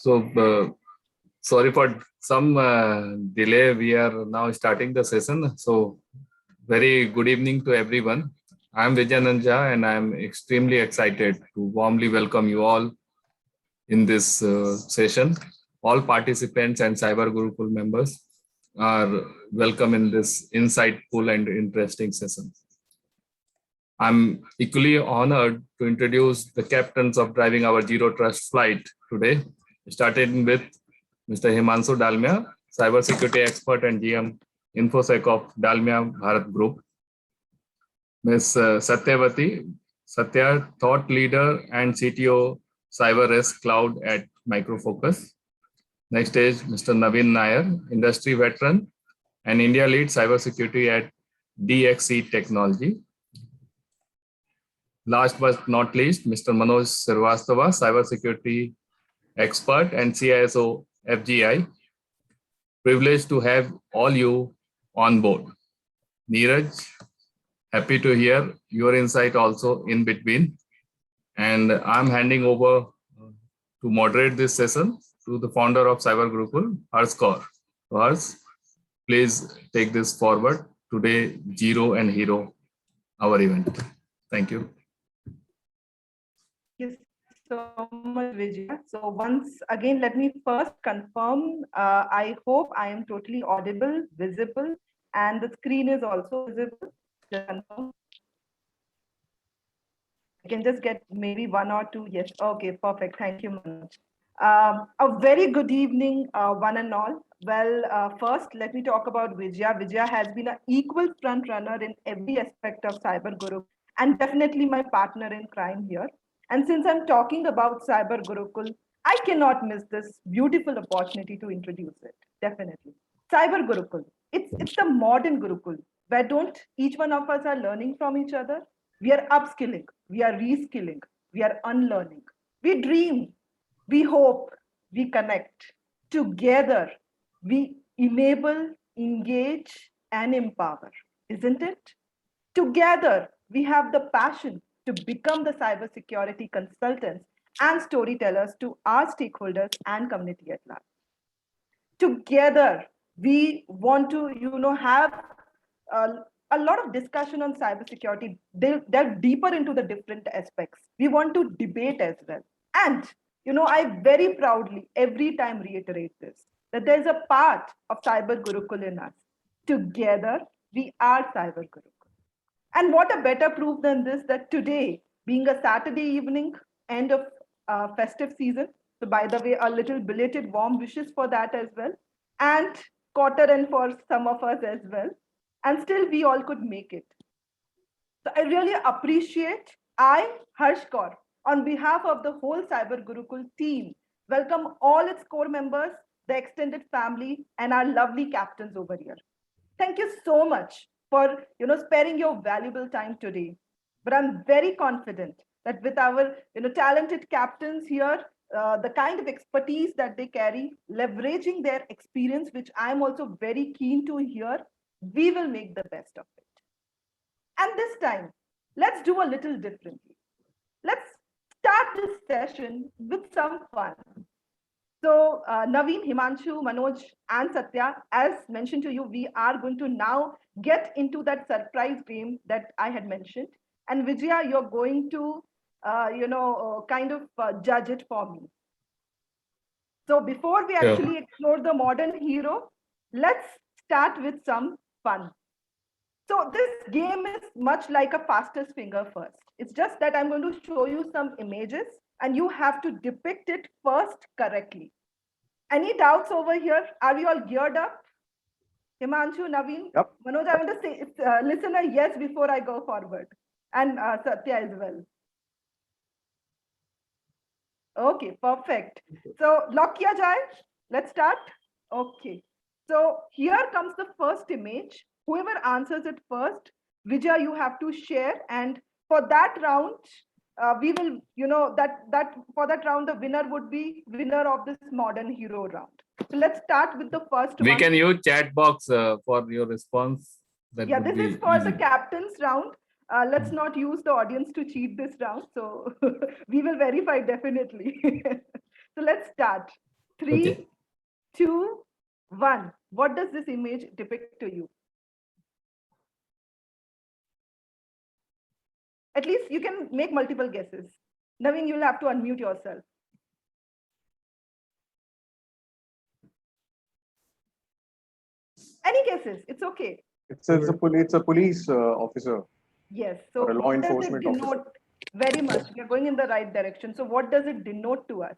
Sorry for some delay. We are now starting the session. So, very good evening to everyone. I'm Vijayanand Jha and I'm extremely excited to warmly welcome you all in this session. All participants and Cyber Gurukul members are welcome in this insightful and interesting session. I'm equally honored to introduce the captains of driving our Zero Trust flight today, starting with Mr. Himanshu Dalmia, cybersecurity expert and GM InfoSec of Dalmia Bharat Group. Ms. Satyavati, Satya, thought leader and CTO Cyber Risk Cloud at Micro Focus. Next is Mr. Naveen Nair, industry veteran and India lead cybersecurity at DXC Technology. Last but not least, Mr. Manoj Srivastava, cybersecurity expert and CISO FGI. Privileged to have all you on board. Neeraj, happy to hear your insight also in between. And I'm handing over to moderate this session to the founder of Cyber Gurukul, Harsh Kaur. So Harsh, please take this forward. Today, Zero and Hero, our event. Thank you. Thank you so much, Vijaya. So once again, let me first confirm, I hope I am totally audible, visible, and the screen is also visible. Just confirm. I can just get maybe one or two. Yes. Okay, perfect. Thank you, Manoj. A very good evening, one and all. Well, first, let me talk about Vijaya. Vijaya has been an equal front runner in every aspect of Cyber Guru and definitely my partner in crime here. And since I'm talking about Cyber Gurukul, I cannot miss this beautiful opportunity to introduce it. Definitely. Cyber Gurukul. It's the modern Gurukul where don't each one of us are learning from each other. We are upskilling, we are reskilling, we are unlearning. We dream, we hope, we connect. Together, we enable, engage, and empower, isn't it? Together, we have the passion to become the cybersecurity consultants and storytellers to our stakeholders and community at large. Together, we want to, have uh, a lot of discussion on cybersecurity. They delve deeper into the different aspects. We want to debate as well. And, I very proudly every time reiterate this, that there's a part of Cyber Gurukul in us. Together, we are Cyber Gurukul. And what a better proof than this, that today, being a Saturday evening, end of festive season, so by the way, a little belated warm wishes for that as well, and quarter end for some of us as well, and still we all could make it. So I really appreciate, Harsh Kaur, on behalf of the whole Cyber Gurukul team, welcome all its core members, the extended family, and our lovely captains over here. Thank you so much for sparing your valuable time today. But I'm very confident that with our talented captains here, the kind of expertise that they carry, leveraging their experience, which I'm also very keen to hear, we will make the best of it. And this time, let's do a little differently. Let's start this session with some fun. So Naveen, Himanshu, Manoj, and Satya, as mentioned to you, we are going to now get into that surprise game that I had mentioned. And Vijaya, you're going to, judge it for me. So before we actually explore the modern hero, let's start with some fun. So this game is much like a fastest finger first. It's just that I'm going to show you some images and you have to depict it first correctly. Any doubts over here? Are we all geared up? Himanshu, Naveen? Yep. Manoj, I want to say, listen a yes before I go forward. And Satya as well. Okay, perfect. So, lock kiya jaye. Let's start. Okay. So, here comes the first image. Whoever answers it first, Vijay, you have to share. And for that round, we will, that for that round, the winner would be winner of this modern hero round. So let's start with the first one. We can use chat box for your response. This is for the captain's round. Let's not use the audience to cheat this round. So we will verify definitely. So let's start. Three, Okay. 2, 1. What does this image depict to you? At least you can make multiple guesses. Naveen, you'll have to unmute yourself. Any guesses? It's okay. It's a police officer Yes. So or a law what does it enforcement officer. denote? Very much. We are going in the right direction. So what does it denote to us?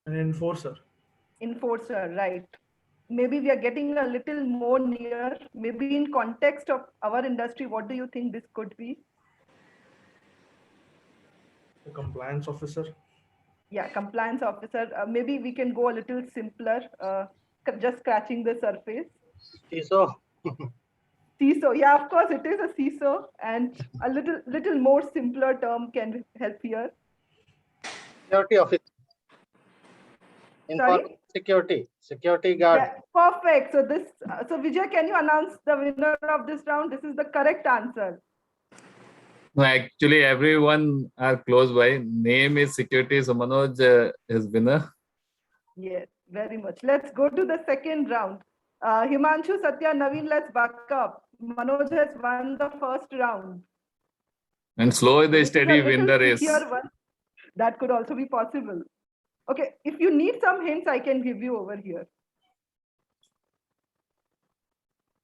An enforcer. Enforcer, right. Maybe we are getting a little more near. Maybe in context of our industry, what do you think this could be? A compliance officer. Yeah, compliance officer. Maybe we can go a little simpler, just scratching the surface. CISO. CISO, yeah, of course it is a CISO, and a little more simpler term can help here. Security officer. Sorry? Security guard. Yeah, perfect. So so Vijay, can you announce the winner of this round? This is the correct answer. No, actually, everyone are close by. Name is security. So Manoj is winner. Yes, very much. Let's go to the second round. Himanshu, Satya, Naveen, let's back up. Manoj has won the first round. And slow the This is a steady little win the race. trickier one. That could also be possible. Okay, if you need some hints, I can give you over here.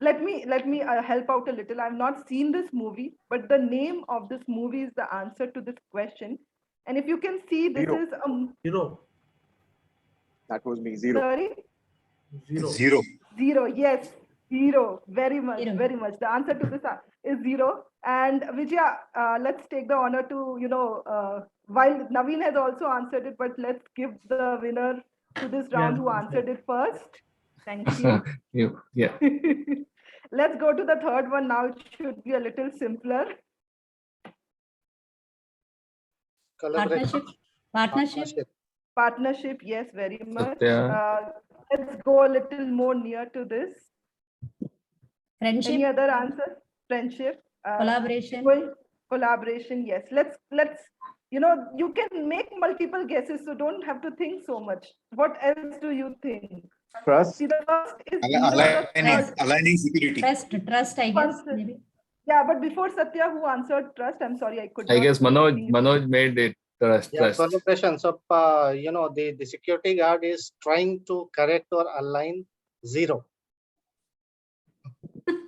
Let me help out a little. I've not seen this movie, but the name of this movie is the answer to this question. And if you can see, this Zero. is Zero. That was me. Zero. sorry. Zero. Zero, yes, zero. Very much, Zero. very much. The answer to this is zero. And Vijaya, let's take the honor to, while Naveen has also answered it, but let's give the winner to this round who answered it first. Thank you. Yeah. Let's go to the third one now. It should be a little simpler. Partnership. Partnership. Partnership, yes, very much. Satya. Let's go a little more near to this. Friendship. Any other answer? Friendship. Collaboration. Well, collaboration, yes. Let's you can make multiple guesses, so don't have to think so much. What else do you think? Trust. See, the first is the third. Aligning security. Trust, I guess. First- Maybe. Yeah, but before Satya, who answered trust? I'm sorry, I could I not guess see anything. Manoj made it trust. Yeah, collaboration. So, the security guard is trying to correct or align zero.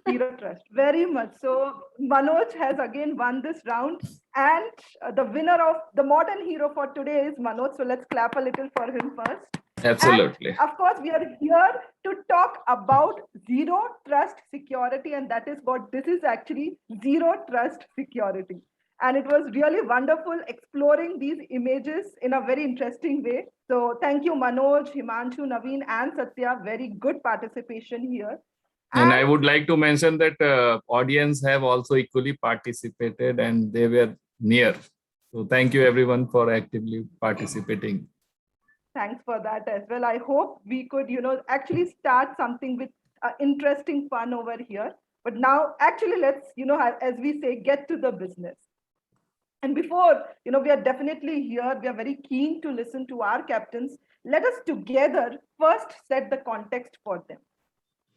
Zero trust. Very much. So Manoj has again won this round, and the winner of the modern hero for today is Manoj. So let's clap a little for him first. Absolutely. And of course, we are here to talk about zero trust security, and that is what this is actually, zero trust security. And it was really wonderful exploring these images in a very interesting way. So thank you, Manoj, Himanshu, Naveen, and Satya. Very good participation here. And I would like to mention that audience have also equally participated and they were near. So thank you everyone for actively participating. Thanks for that as well. I hope we could, actually start something with interesting fun over here. But now, actually, let's, as we say, get to the business. And before, we are definitely here. We are very keen to listen to our captains. Let us together first set the context for them.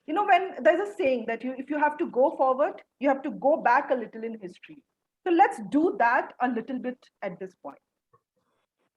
When there's a saying that if you have to go forward, you have to go back a little in history. So let's do that a little bit at this point.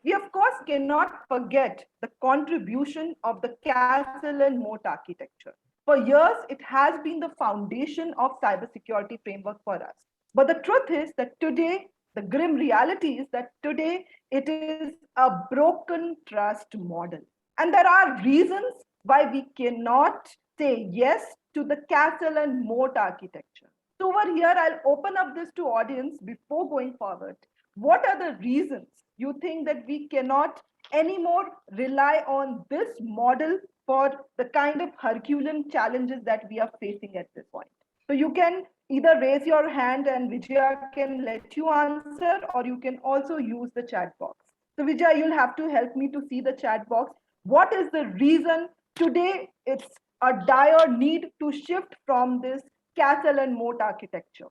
We, of course, cannot forget the contribution of the castle and moat architecture. For years, it has been the foundation of cybersecurity framework for us. But the truth is that today, the grim reality is that today it is a broken trust model. And there are reasons why we cannot say yes to the castle and moat architecture. So over here, I'll open up this to audience before going forward. What are the reasons you think that we cannot anymore rely on this model for the kind of Herculean challenges that we are facing at this point? So you can either raise your hand and Vijaya can let you answer, or you can also use the chat box. So Vijaya, you'll have to help me to see the chat box. What is the reason today it's a dire need to shift from this castle and moat architecture?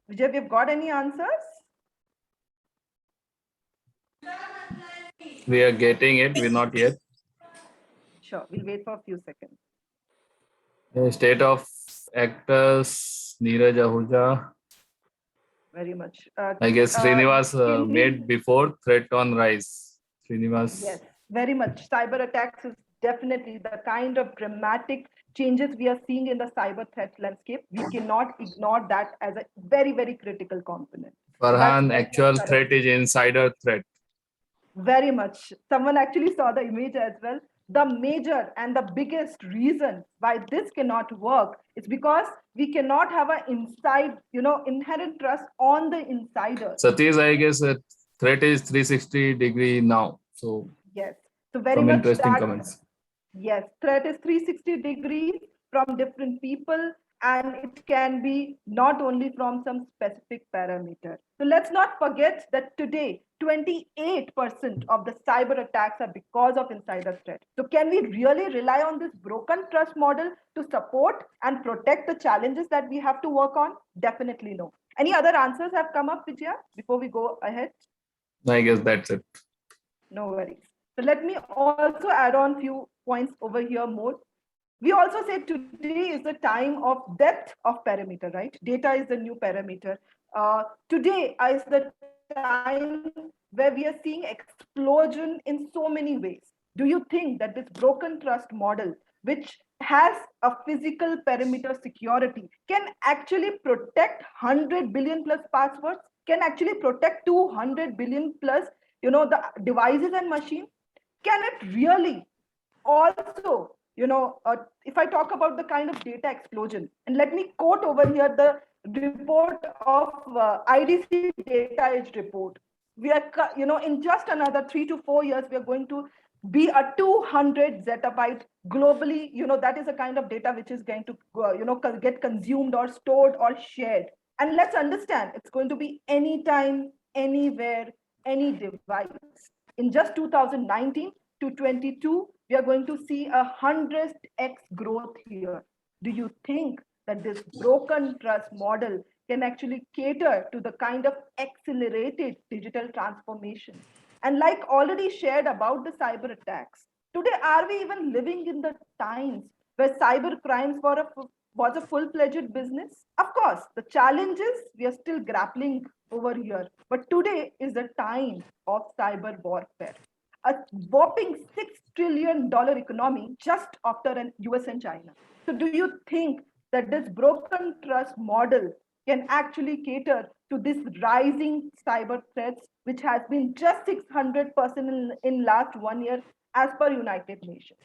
Vijay, we've got any answers? We are getting it. We're not yet. Sure, we'll wait for a few seconds. State of actors, Neeraj Ahuja. Very much. I guess Srinivas can we- made before threat on rise. Srinivas. Yes, very much. Cyber attacks is definitely the kind of dramatic changes we are seeing in the cyber threat landscape. We cannot ignore that as a very, very critical component. Farhan, That's actual correct. threat is insider threat. Very much. Someone actually saw the image as well. The major and the biggest reason why this cannot work is because we cannot have an inherent trust on the insiders. Satish, I guess threat is 360-degree now. So Yes. So very some much interesting that. comments. Yes, threat is 360 degrees from different people, and it can be not only from some specific parameter. So let's not forget that today, 28% of the cyber attacks are because of insider threat. So can we really rely on this broken trust model to support and protect the challenges that we have to work on? Definitely no. Any other answers have come up, Vijaya, before we go ahead? I guess that's it. No worries. So let me also add on few points over here more. We also said today is the time of depth of parameter, right? Data is the new parameter. Today is the time where we are seeing explosion in so many ways. Do you think that this broken trust model, which has a physical perimeter security, can actually protect 100 billion plus passwords? Can actually protect 200 billion plus, the devices and machines? Can it really also, if I talk about the kind of data explosion, and let me quote over here the report of IDC Data Age report. We are, in just another 3 to 4 years, we are going to be a 200 zettabyte globally. That is a kind of data which is going to, get consumed or stored or shared. And let's understand, it's going to be anytime, anywhere, any device. In just 2019 to 22, we are going to see 100x growth here. Do you think that this broken trust model can actually cater to the kind of accelerated digital transformation? And like already shared about the cyber attacks, today, are we even living in the times where cyber crimes was a full-fledged business? Of course, the challenges we are still grappling over here, but today is the time of cyber warfare. A whopping $6 trillion economy just after an US and China. So do you think that this broken trust model can actually cater to this rising cyber threats, which has been just 600% in last 1 year as per United Nations?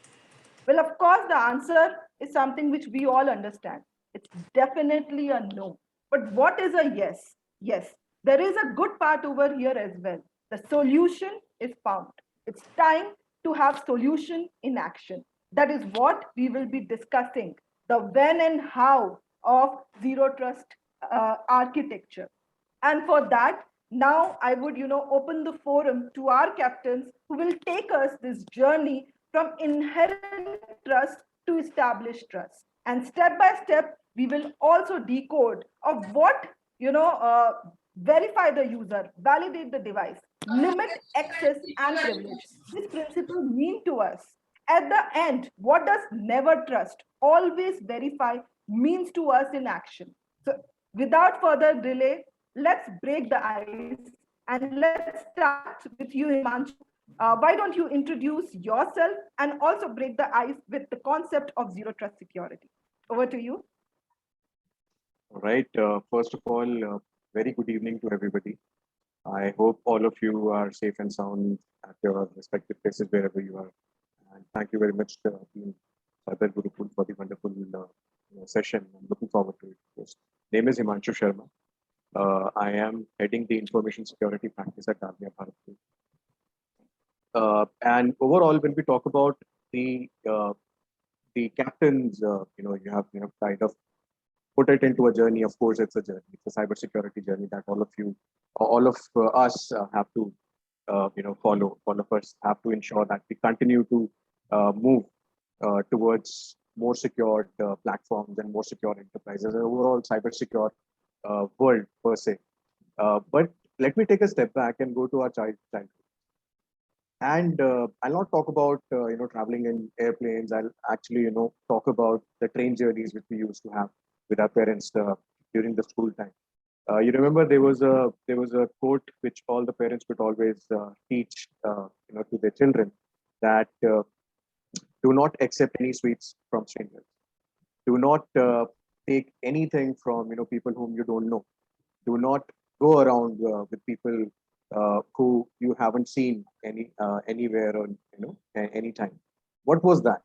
Well, of course, the answer is something which we all understand. It's definitely a no. But what is a yes? Yes, there is a good part over here as well. The solution is found. It's time to have solution in action. That is what we will be discussing, the when and how of zero trust architecture. And for that, now I would, open the forum to our captains who will take us this journey from inherent trust to established trust. And step by step, we will also decode of what, verify the user, validate the device, limit access and privilege. This principle mean to us. At the end, what does never trust, always verify means to us in action? So without further delay, let's break the ice and let's start with you, Himanshu. Why don't you introduce yourself and also break the ice with the concept of zero trust security? Over to you. All right. First of all, very good evening to everybody. I hope all of you are safe and sound at your respective places wherever you are. And thank you very much, Team Cyber Gurukul, for the wonderful session. I'm looking forward to it. Yes. Name is Himanshu Sharma. I am heading the information security practice at Dalmia Bharat Group. And overall, when we talk about the captains, you have kind of put it into a journey. Of course, it's a journey. It's a cybersecurity journey that all of us have to, follow. All of us have to ensure that we continue to move towards more secure platforms and more secure enterprises and overall cyber secure world per se. But let me take a step back and go to our childhood. And I'll not talk about traveling in airplanes. I'll actually talk about the train journeys which we used to have with our parents during the school time. You remember there was a quote which all the parents would always teach to their children, that do not accept any sweets from strangers. Do not take anything from people whom you don't know. Do not go around with people who you haven't seen anywhere or any time. What was that?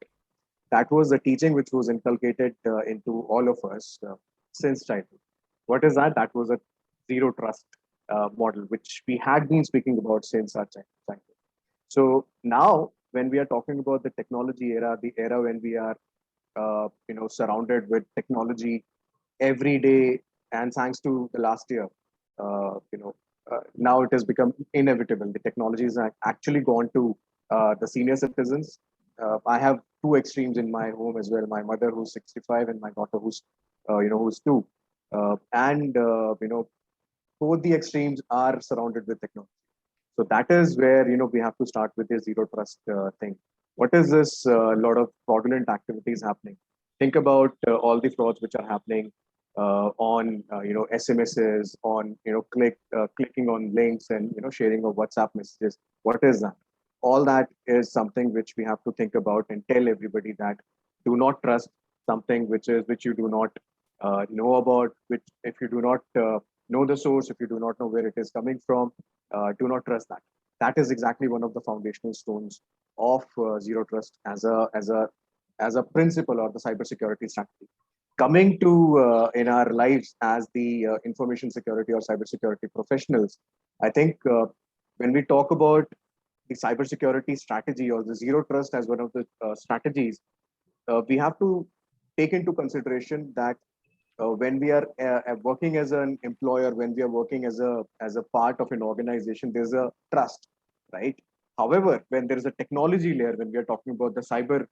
That was the teaching which was inculcated into all of us since childhood. What is that? That was a zero trust model, which we had been speaking about since our childhood. So now, when we are talking about the technology era, the era when we are surrounded with technology every day, and thanks to the last year, now it has become inevitable. The technology has actually gone to the senior citizens. I have two extremes in my home as well. My mother, who's 65, and my daughter, who's 2. And both the extremes are surrounded with technology. So that is where we have to start with the zero trust thing. What is this? Lot of fraudulent activities happening. Think about all the frauds which are happening on SMSs, on clicking on links, and sharing of WhatsApp messages. What is that? All that is something which we have to think about and tell everybody that do not trust something which you do not know about. Which, if you do not know the source, if you do not know where it is coming from, do not trust that. That is exactly one of the foundational stones of zero trust as a principle or the cybersecurity strategy. Coming to in our lives as the information security or cybersecurity professionals, I think when we talk about the cybersecurity strategy or the zero trust as one of the strategies, we have to take into consideration that when we are working as an employer, when we are working as a part of an organization, there's a trust, right? However, when there is a technology layer, when we are talking about the cyber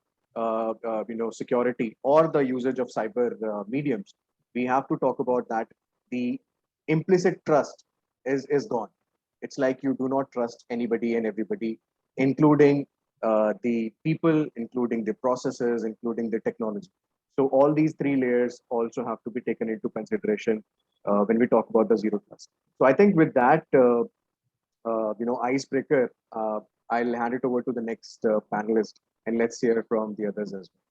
security or the usage of cyber mediums, we have to talk about that the implicit trust is gone. It's like you do not trust anybody and everybody, including the people, including the processes, including the technology. So all these three layers also have to be taken into consideration when we talk about the zero trust. So I think with that icebreaker, I'll hand it over to the next panelist, and let's hear from the others as well.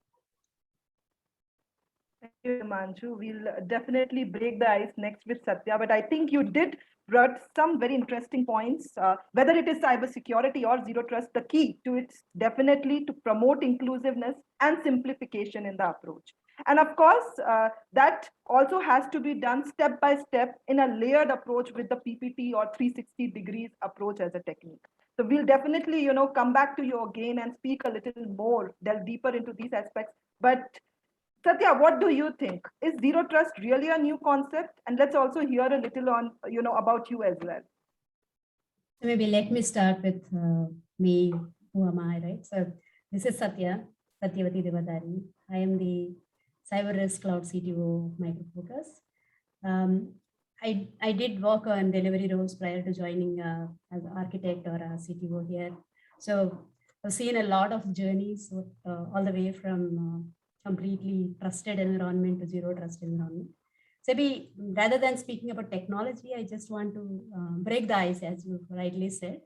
Thank you, Himanshu. We'll definitely break the ice next with Satya, but I think you did brought some very interesting points. Whether it is cybersecurity or zero trust, the key to it is definitely to promote inclusiveness and simplification in the approach. And of course, that also has to be done step by step in a layered approach with the PPT or 360 degrees approach as a technique. So we'll definitely, come back to you again and speak a little more, delve deeper into these aspects. But Satya, what do you think? Is zero trust really a new concept? And let's also hear a little on, about you as well. Maybe let me start with me. Who am I, right? So this is Satyavati Devadari. I am the Cyber Risk Cloud CTO of Micro Focus. I did work on delivery roles prior to joining as an architect or a CTO here. So I've seen a lot of journeys all the way from completely trusted environment to zero trust environment. So rather than speaking about technology, I just want to break the ice, as you rightly said.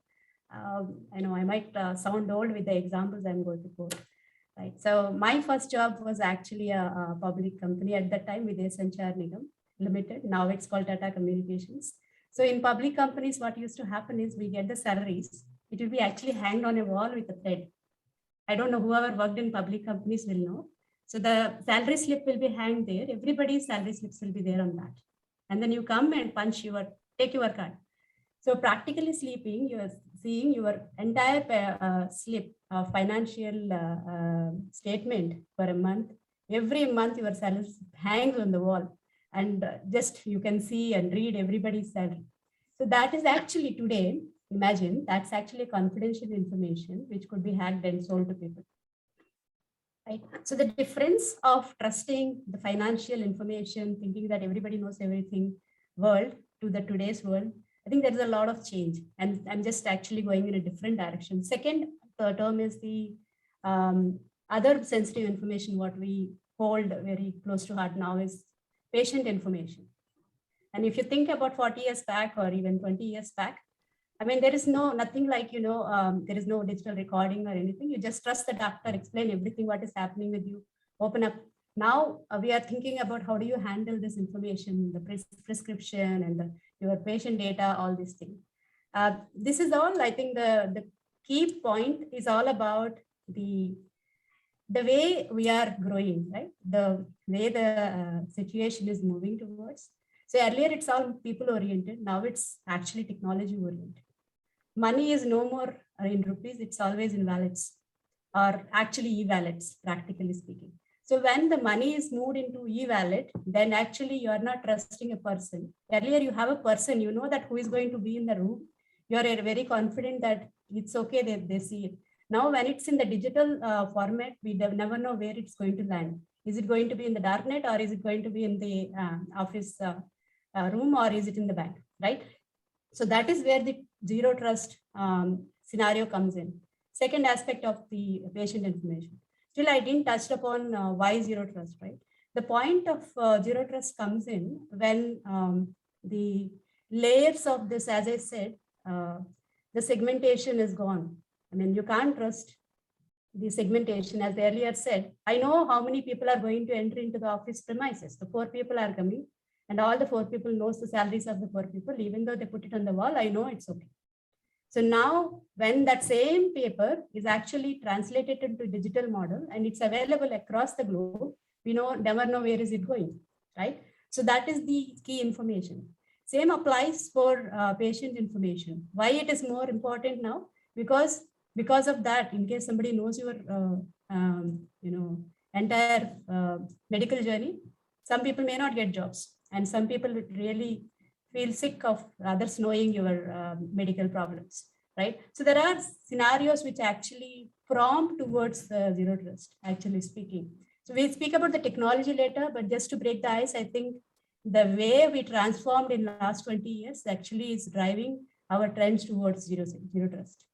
I know I might sound old with the examples I'm going to quote. Right. So my first job was actually a public company at that time with Sanchar Nigam Limited. Now it's called Tata Communications. So in public companies, what used to happen is we get the salaries. It will be actually hanged on a wall with a thread. I don't know, whoever worked in public companies will know. So the salary slip will be hanged there. Everybody's salary slips will be there on that. And then you come and take your card. So practically sleeping, you are seeing your entire slip of financial statement for a month. Every month your salary hangs on the wall, and just you can see and read everybody's salary. So that is actually today, imagine, that's actually confidential information which could be hacked and sold to people. Right. So the difference of trusting the financial information, thinking that everybody knows everything world to the today's world, I think there is a lot of change, and I'm just actually going in a different direction. Second term is the other sensitive information. What we hold very close to heart now is patient information. And if you think about 40 years back or even 20 years back, I mean, there is nothing like, there is no digital recording or anything. You just trust the doctor, explain everything, what is happening with you, open up. Now we are thinking about how do you handle this information, the prescription and your patient data, all these things. This is all, I think the key point is all about the way we are growing, right? The way the situation is moving towards. So earlier it's all people oriented. Now it's actually technology oriented. Money is no more in rupees. It's always in wallets, or actually e-wallets, practically speaking. So when the money is moved into e-wallet, then actually you are not trusting a person. Earlier you have a person, you know that who is going to be in the room. You are very confident that it's okay, they see it. Now, when it's in the digital format, we never know where it's going to land. Is it going to be in the darknet, or is it going to be in the office room, or is it in the bank, right? So that is where the zero trust scenario comes in. Second aspect of the patient information. Still, I didn't touch upon why zero trust, right? The point of zero trust comes in when the layers of this, as I said, the segmentation is gone. I mean, you can't trust the segmentation. As earlier said, I know how many people are going to enter into the office premises. The 4 people are coming, and all the 4 people knows the salaries of the 4 people. Even though they put it on the wall, I know it's okay. So now when that same paper is actually translated into digital model and it's available across the globe, we never know where is it going, right? So that is the key information. Same applies for patient information. Why it is more important now? Because of that, in case somebody knows your entire medical journey, some people may not get jobs, and some people really feel sick of others knowing your medical problems, right? So there are scenarios which actually prompt towards zero trust, actually speaking. So we'll speak about the technology later, but just to break the ice, I think the way we transformed in the last 20 years actually is driving our trends towards zero trust.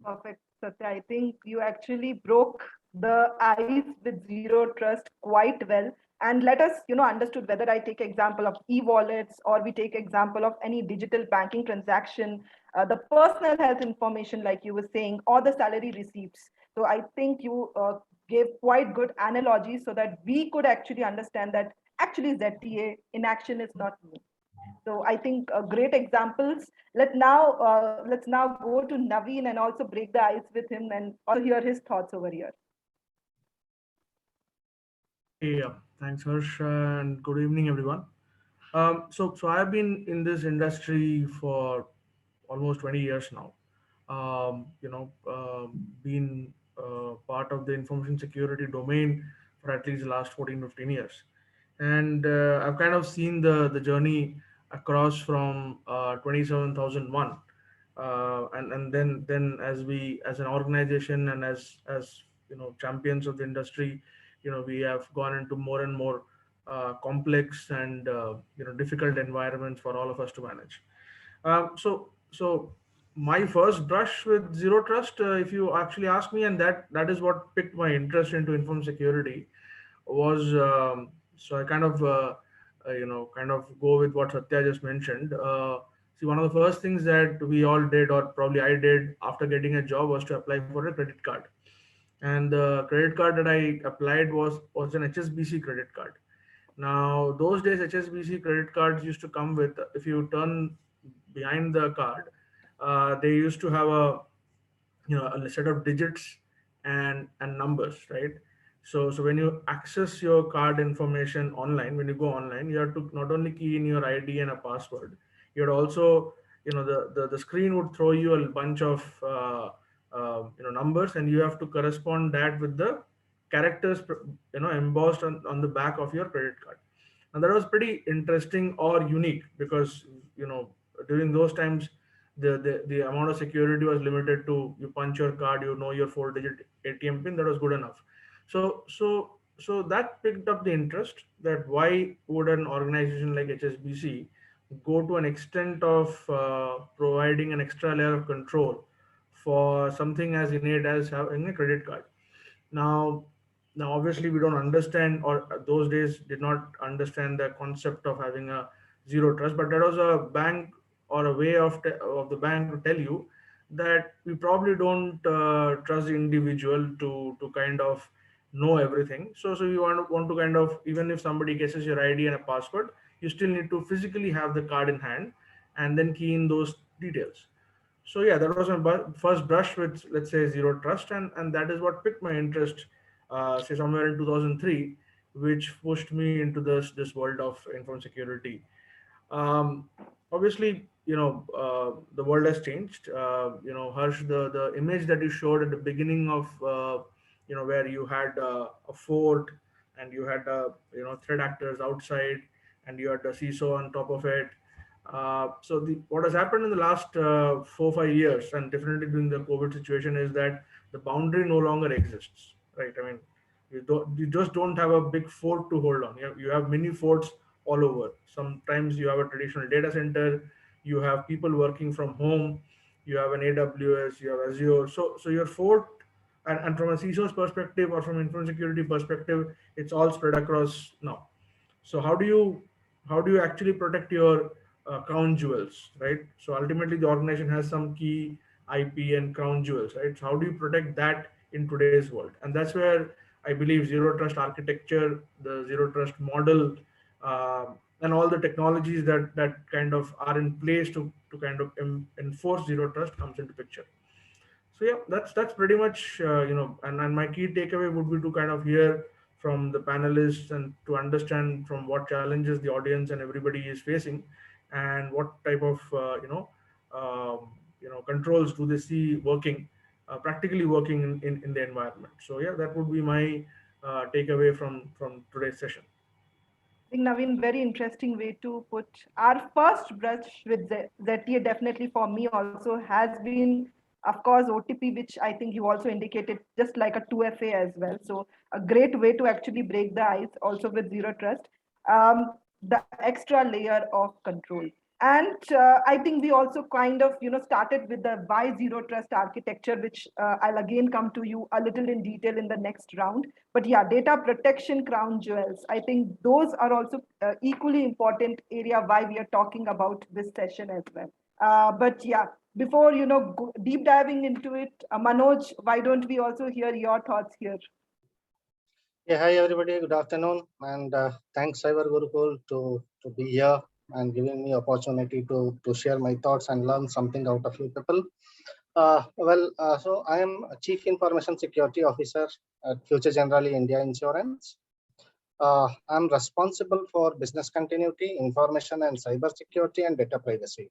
Perfect, Satya. I think you actually broke the ice with zero trust quite well. And let us, understood whether I take example of e-wallets or we take example of any digital banking transaction, the personal health information, like you were saying, or the salary receipts. So I think you gave quite good analogies so that we could actually understand that actually ZTA in action is not new. So I think great examples. Let's now go to Naveen and also break the ice with him and also hear his thoughts over here. Yeah, thanks, Harsh, and good evening, everyone. So I've been in this industry for almost 20 years now. Been part of the information security domain for at least the last 14, 15 years. And I've kind of seen the journey across from 27001 and then as an organization and as champions of the industry, we have gone into more and more complex and difficult environments for all of us to manage. So my first brush with zero trust, if you actually ask me, and that is what piqued my interest into inform security, was so I kind of go with what Satya just mentioned. See, one of the first things that we all did, or probably I did after getting a job, was to apply for a credit card. And the credit card that I applied was an HSBC credit card. Now, those days, HSBC credit cards used to come with, if you turn behind the card, they used to have a set of digits and numbers, right? So when you access your card information online, when you go online, you have to not only key in your ID and a password, you would also, the screen would throw you a bunch of numbers, and you have to correspond that with the characters embossed on the back of your credit card. And that was pretty interesting or unique because during those times the amount of security was limited to you punch your card, your 4-digit ATM pin. That was good enough. So that picked up the interest that why would an organization like HSBC go to an extent of providing an extra layer of control for something as innate as having a credit card. Now, now obviously we don't understand, or those days did not understand the concept of having a zero trust, but that was a bank or a way of of the bank to tell you that we probably don't trust the individual to kind of know everything. So you want to kind of, even if somebody guesses your ID and a password, you still need to physically have the card in hand and then key in those details. So yeah, that was my first brush with, let's say, zero trust, and that is what picked my interest, say somewhere in 2003, which pushed me into this world of information security. um, Obviously, the world has changed. Harsh, the image that you showed at the beginning of where you had a fort, and you had threat actors outside, and you had the CISO on top of it. So what has happened in the last 4 5 years, and definitely during the COVID situation, is that the boundary no longer exists, right? I mean, you just don't have a big fort to hold on. You have mini forts all over. Sometimes you have a traditional data center, you have people working from home, you have an AWS, you have Azure. So your fort, and from a CISO's perspective or from information security perspective, it's all spread across now. So how do you actually protect your crown jewels, right? So ultimately the organization has some key IP and crown jewels, right? So how do you protect that in today's world? And that's where I believe zero trust architecture, the zero trust model, uh, and all the technologies that kind of are in place to kind of enforce zero trust comes into picture. So yeah, that's pretty much and my key takeaway would be to kind of hear from the panelists and to understand from what challenges the audience and everybody is facing, and what type of controls do they see working, practically working in the environment. So yeah, that would be my takeaway from today's session. I think, Naveen, very interesting way to put our first brush with ZTA. Definitely for me also has been, of course, OTP, which I think you also indicated, just like a 2FA as well. So a great way to actually break the ice also with zero trust. The extra layer of control. And I think we also kind of, started with the why zero trust architecture, which I'll again come to you a little in detail in the next round. But yeah, data protection crown jewels. I think those are also equally important area why we are talking about this session as well. But yeah, before deep diving into it, Manoj, why don't we also hear your thoughts here? Yeah, hi everybody. Good afternoon, and thanks Cyber Gurukul to be here and giving me opportunity to share my thoughts and learn something out of you people. So I am a Chief Information Security Officer at Future Generali India Insurance. I'm responsible for business continuity, information and cyber security, and data privacy.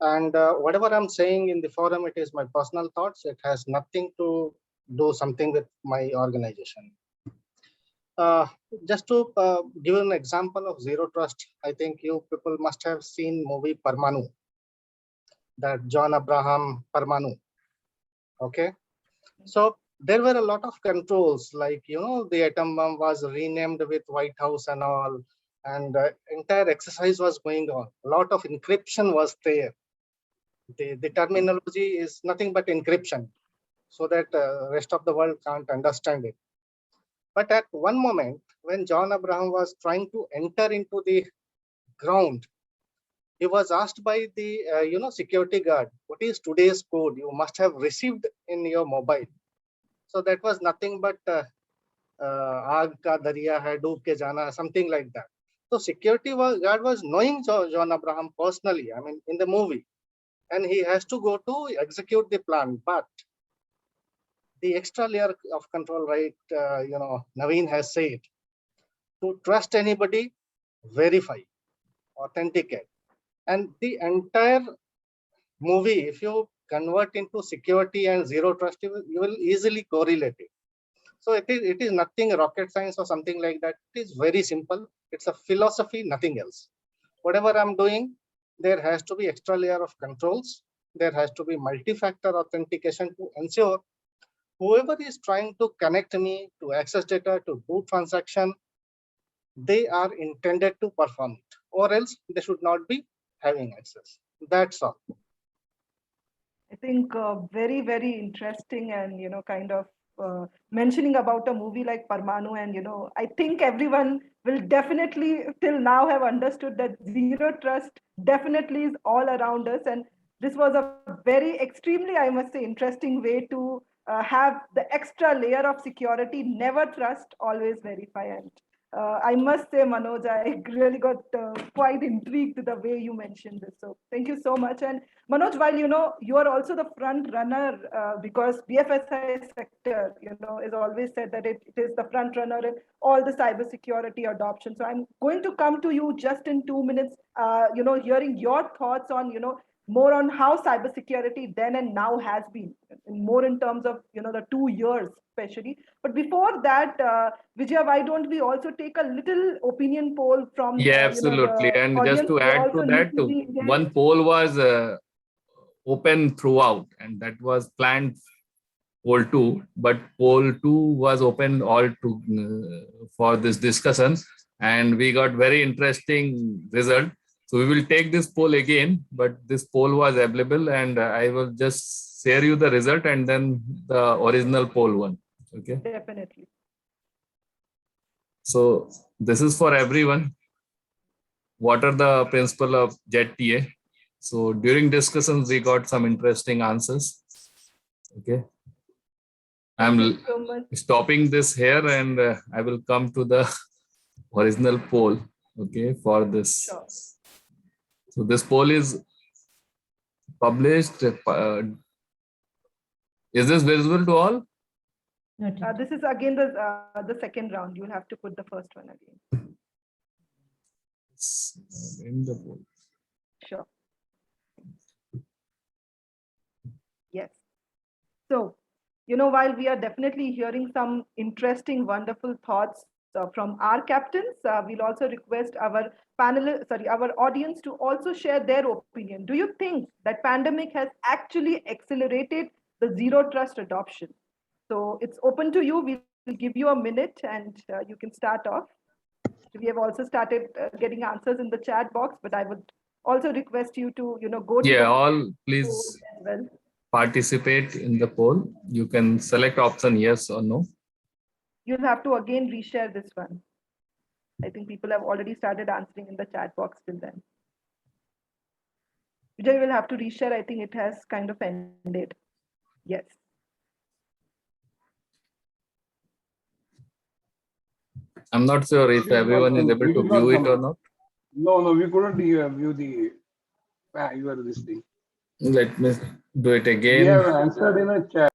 And whatever I'm saying in the forum, it is my personal thoughts. It has nothing to do something with my organization. Just to give an example of zero trust, I think you people must have seen movie Parmanu, that John Abraham Parmanu. Okay, so there were a lot of controls, like the atom bomb was renamed with White House and all, and entire exercise was going on. A lot of encryption was there. The terminology is nothing but encryption, so that rest of the world can't understand it. But at one moment, when John Abraham was trying to enter into the ground, he was asked by the security guard, "What is today's code? You must have received in your mobile." So that was nothing but "Aag ka dariya hai, doob ke jana," something like that. So security guard was knowing John Abraham personally. I mean, in the movie, and he has to go to execute the plan, but the extra layer of control, right? Naveen has said, to trust anybody, verify, authenticate. And the entire movie, if you convert into security and zero trust, you will easily correlate it. So it is nothing rocket science or something like that. It is very simple. It's a philosophy, nothing else. Whatever I'm doing, there has to be extra layer of controls. There has to be multi-factor authentication to ensure whoever is trying to connect me to access data, to do transaction, they are intended to perform it. or else they should not be having access. That's all. I think very, very interesting and, kind of mentioning about a movie like Parmanu. And, I think everyone will definitely till now have understood that zero trust definitely is all around us. And this was a very extremely, I must say, interesting way to have the extra layer of security, never trust, always verify. And I must say, Manoj, I really got quite intrigued the way you mentioned this. So thank you so much. And Manoj, while you are also the front runner because BFSI sector, is always said that it is the front runner in all the cybersecurity adoption. So I'm going to come to you just in 2 minutes, hearing your thoughts on, more on how cybersecurity then and now has been, more in terms of, the 2 years especially. But before that, Vijaya, why don't we also take a little opinion poll from, Yeah, absolutely. the And just audience? to They add also to need that, to be engaged. one poll was open throughout, and that was planned poll 2, but poll 2 was open all to for this discussion, and we got very interesting result. So we will take this poll again, but this poll was available, and I will just share you the result and then the original poll one. Okay. Definitely. So this is for everyone. What are the principle of ZTA? So during discussions, we got some interesting answers. Okay. Thank you I'm so much. stopping this here, and I will come to the original poll. Okay, for this. Sure. So this poll is published. Is this visible to all? Noted. This is again the second round. You'll have to put the first one again. In the poll. Sure. Yes. So, while we are definitely hearing some interesting, wonderful thoughts from our captains, we'll also request our our audience to also share their opinion. Do you think that pandemic has actually accelerated the zero trust adoption? So it's open to you. We'll give you a minute and you can start off. We have also started getting answers in the chat box, but I would also request you to, go to Yeah, the all poll please as well. participate in the poll. You can select option yes or no. You'll have to again reshare this one. I think people have already started answering in the chat box till then. Vijay will have to reshare. I think it has kind of ended. Yes. I'm not sure if everyone is able to view it or not. No, we couldn't view the this thing. Let me do it We again. have answered in a chat.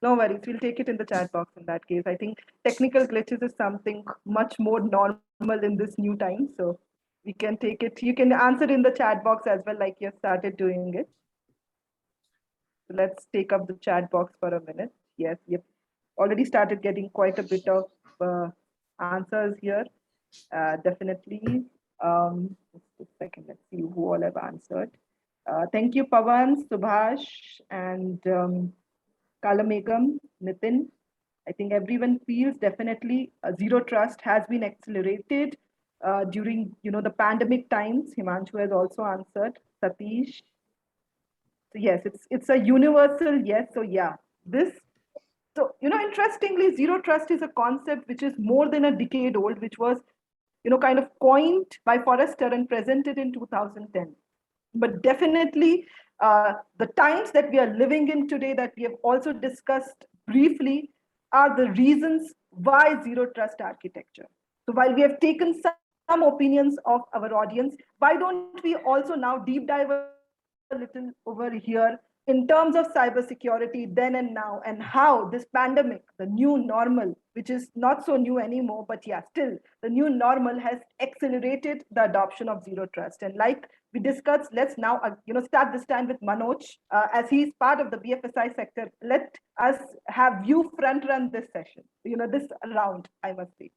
No worries. We'll take it in the chat box in that case. I think technical glitches is something much more normal in this new time. So we can take it. You can answer in the chat box as well, like you started doing it. So let's take up the chat box for a minute. Yes, you've already started getting quite a bit of answers here. Definitely. Just a second. Let's see who all have answered. Thank you, Pawan, Subhash, and Kalamegam, Nitin. I think everyone feels definitely zero trust has been accelerated during the pandemic times. Himanshu has also answered. Satish. So yes, it's a universal yes. So yeah, this. So interestingly, zero trust is a concept which is more than a decade old, which was kind of coined by Forrester and presented in 2010. But definitely, the times that we are living in today, that we have also discussed briefly, are the reasons why zero trust architecture. So while we have taken some opinions of our audience, why don't we also now deep dive a little over here in terms of cybersecurity then and now, and how this pandemic, the new normal, which is not so new anymore, but yeah, still the new normal has accelerated the adoption of zero trust. And like we discussed, let's now start this time with Manoj, as he's part of the BFSI sector. Let us have you front run this session, this round, I must say.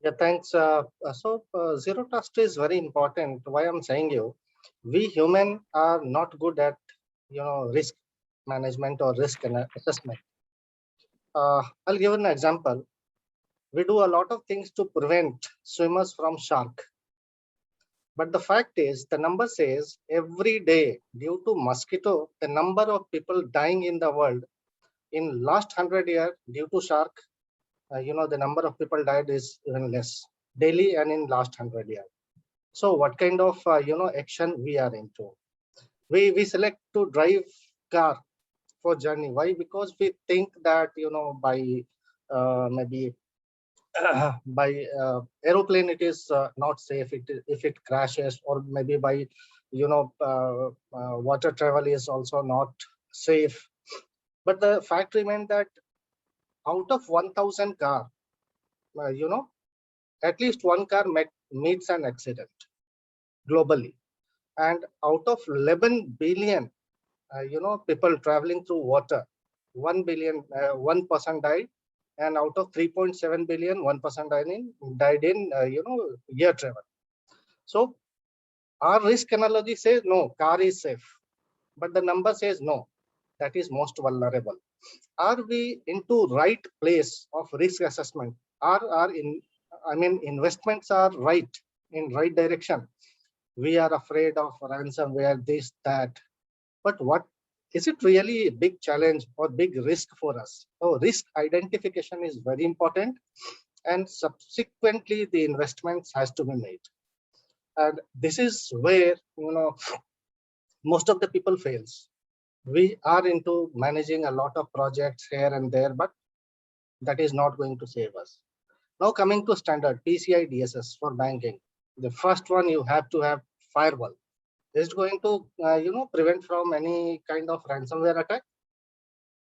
Yeah, thanks. Zero trust is very important. Why I'm saying you, we human are not good at risk management or risk assessment. I'll give an example. We do a lot of things to prevent swimmers from shark. But the fact is, the number says every day due to mosquito, the number of people dying in the world in last 100 years due to shark, the number of people died is even less daily and in last 100 years. So what kind of, action we are into? We select to drive car for journey. Why? Because we think that, by maybe by aeroplane it is not safe if it crashes, or maybe by water travel is also not safe. But the fact remains that out of 1000 car, at least one car meets an accident globally, and out of 11 billion people traveling through water, 1 billion 1% died, and out of 3.7 billion 1% died in air travel. So our risk analogy says no, car is safe, but the number says no, that is most vulnerable. Are we into right place of risk assessment? Investments are right in right direction? We are afraid of ransomware, this, that. But what is it really a big challenge or big risk for us? So risk identification is very important, and subsequently the investments has to be made. And this is where most of the people fails. We are into managing a lot of projects here and there, but that is not going to save us. Now coming to standard PCI DSS for banking, the first one, you have to have firewall. Is it going to prevent from any kind of ransomware attack?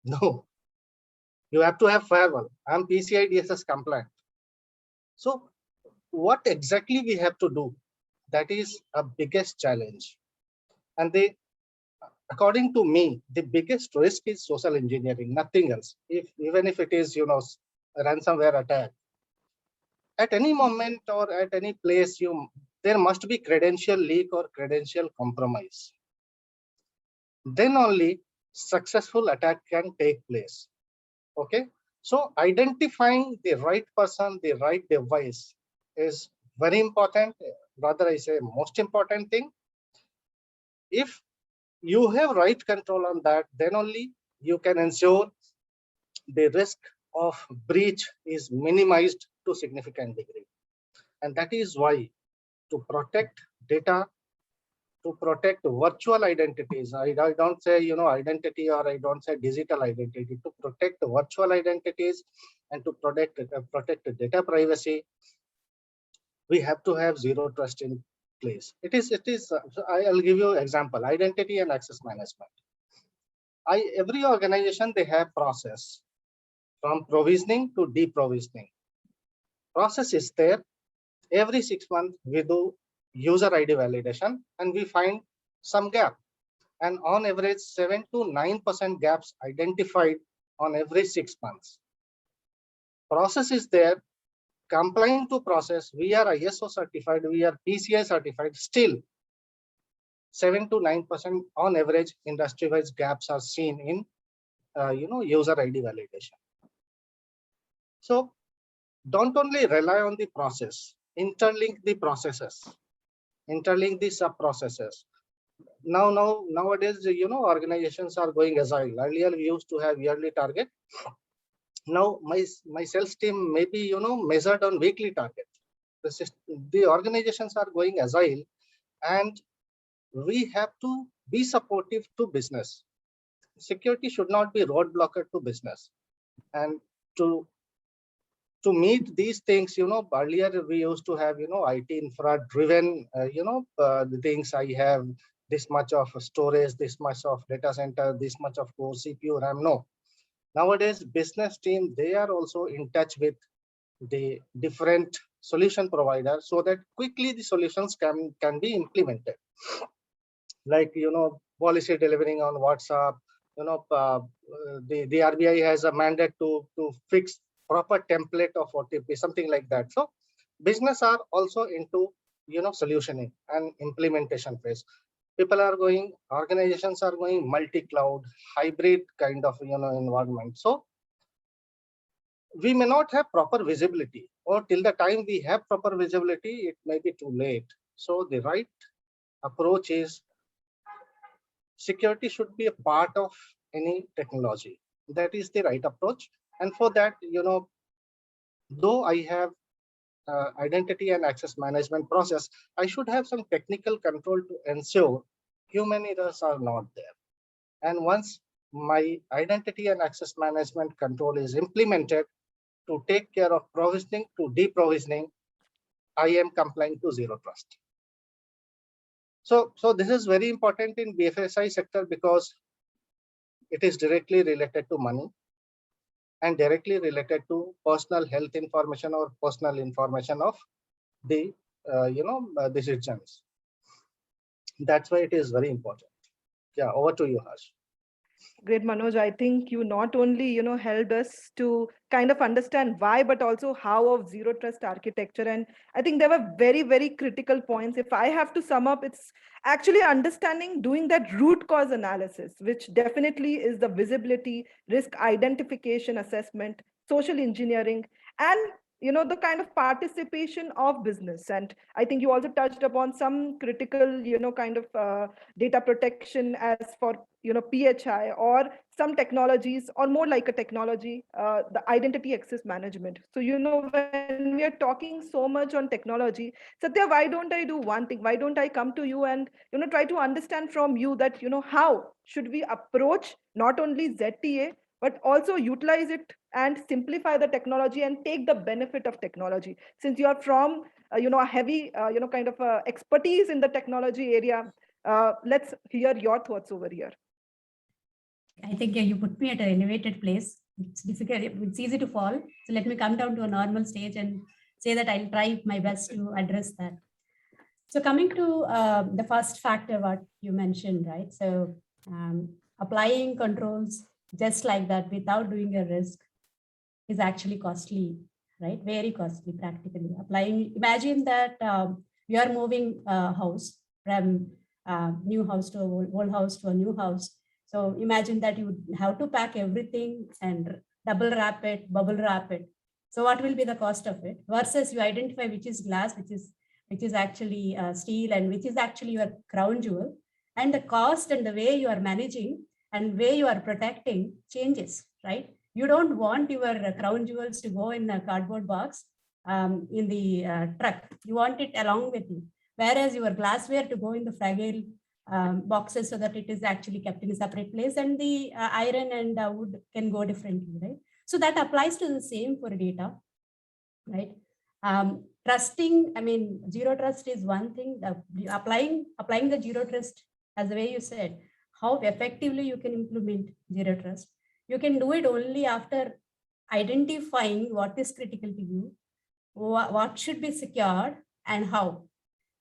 No, you have to have firewall. I'm PCI DSS compliant. So what exactly we have to do? That is a biggest challenge. And according to me, the biggest risk is social engineering, nothing else. Even if it is a ransomware attack, at any moment or at any place, there must be credential leak or credential compromise. Then only successful attack can take place. Okay, so identifying the right person, the right device is very important. Rather, I say most important thing. If you have right control on that, then only you can ensure the risk of breach is minimized to significant degree. And that is why, to protect data, to protect virtual identities, I don't say identity, or I don't say digital identity, to protect virtual identities and to protect data privacy, we have to have zero trust in place. I'll give you example: identity and access management. Every organization, they have process from provisioning to deprovisioning. Process is there. Every 6 months we do user ID validation, and we find some gap, and on average 7 to 9% gaps identified on every 6 months. Process is there, complying to process, we are ISO certified, we are PCI certified, still 7 to 9% on average industry-wise gaps are seen in user ID validation. So don't only rely on the process, interlink the processes, interlink the sub processes. Nowadays, organizations are going agile. Earlier we used to have yearly target. Now my sales team may be measured on weekly target. The organizations are going agile, and we have to be supportive to business. Security should not be roadblocker to business. And to meet these things, earlier we used to have IT infra driven the things. I have this much of storage, this much of data center, this much of core CPU, RAM. No, nowadays business team, they are also in touch with the different solution providers, so that quickly the solutions can be implemented. Like policy delivering on WhatsApp. The RBI has a mandate to fix proper template of OTP, something like that. So business are also into solutioning and implementation phase. Organizations are going multi-cloud, hybrid kind of environment. So we may not have proper visibility, or till the time we have proper visibility, it may be too late. So the right approach is security should be a part of any technology. That is the right approach. And for that, though I have identity and access management process, I should have some technical control to ensure human errors are not there. And once my identity and access management control is implemented to take care of provisioning to deprovisioning, I am complying to zero trust. So this is very important in BFSI sector because it is directly related to money and directly related to personal health information or personal information of the the citizens. That's why it is very important. Yeah, over to you, Harsh. Great, Manoj. I think you not only, helped us to kind of understand why, but also how of zero trust architecture. And I think there were very, very critical points. If I have to sum up, it's actually understanding, doing that root cause analysis, which definitely is the visibility, risk identification assessment, social engineering, and the kind of participation of business. And I think you also touched upon some critical, kind of data protection as for PHI or some technologies, or more like a technology, the identity access management. So when we are talking so much on technology, Satya, why don't I do one thing? Why don't I come to you and try to understand from you that how should we approach not only ZTA but also utilize it and simplify the technology and take the benefit of technology, since you are from a heavy kind of expertise in the technology area. Let's hear your thoughts over here. I think you put me at an elevated place. It's difficult. It's easy to fall. So let me come down to a normal stage and say that I'll try my best to address that. So coming to the first factor, what you mentioned, right? So applying controls just like that without doing a risk is actually costly, right? Very costly practically. Imagine that you are moving a house from new house to old house to a new house. So imagine that you have to pack everything and double wrap it, bubble wrap it. So what will be the cost of it versus you identify which is glass, which is actually steel, and which is actually your crown jewel, and the cost and the way you are managing and way you are protecting changes, right? You don't want your crown jewels to go in a cardboard box in the truck. You want it along with you. Whereas your glassware to go in the fragile boxes so that it is actually kept in a separate place, and the iron and wood can go differently, right? So that applies to the same for data, right? Trusting, zero trust is one thing. Applying the zero trust, as the way you said, how effectively you can implement zero trust. You can do it only after identifying what is critical to you, what should be secured, and how.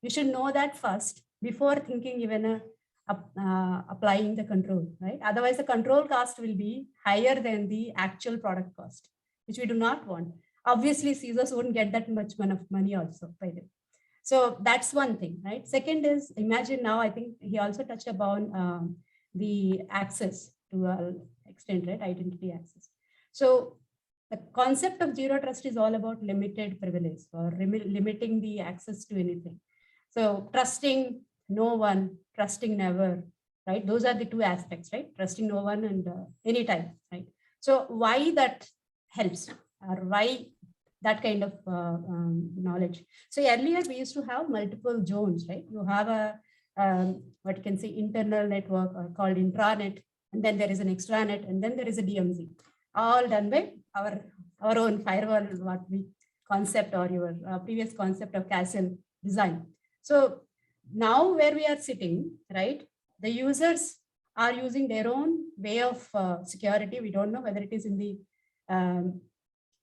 You should know that first before thinking even applying the control, right? Otherwise, the control cost will be higher than the actual product cost, which we do not want. Obviously, CISOs wouldn't get that much money also by them. So that's one thing, right? Second is, imagine now, I think he also touched upon the access to an extent, right? Identity access. So the concept of zero trust is all about limited privilege or limiting the access to anything. So trusting no one, trusting never, right? Those are the two aspects, right? Trusting no one and anytime, right? So why that helps, or why that kind of knowledge? So earlier we used to have multiple zones, right? You have a what you can say internal network called intranet, and then there is an extranet, and then there is a DMZ, all done by our own firewall, what we concept, or your previous concept of castle design. So now where we are sitting, right, the users are using their own way of security. We don't know whether it is in the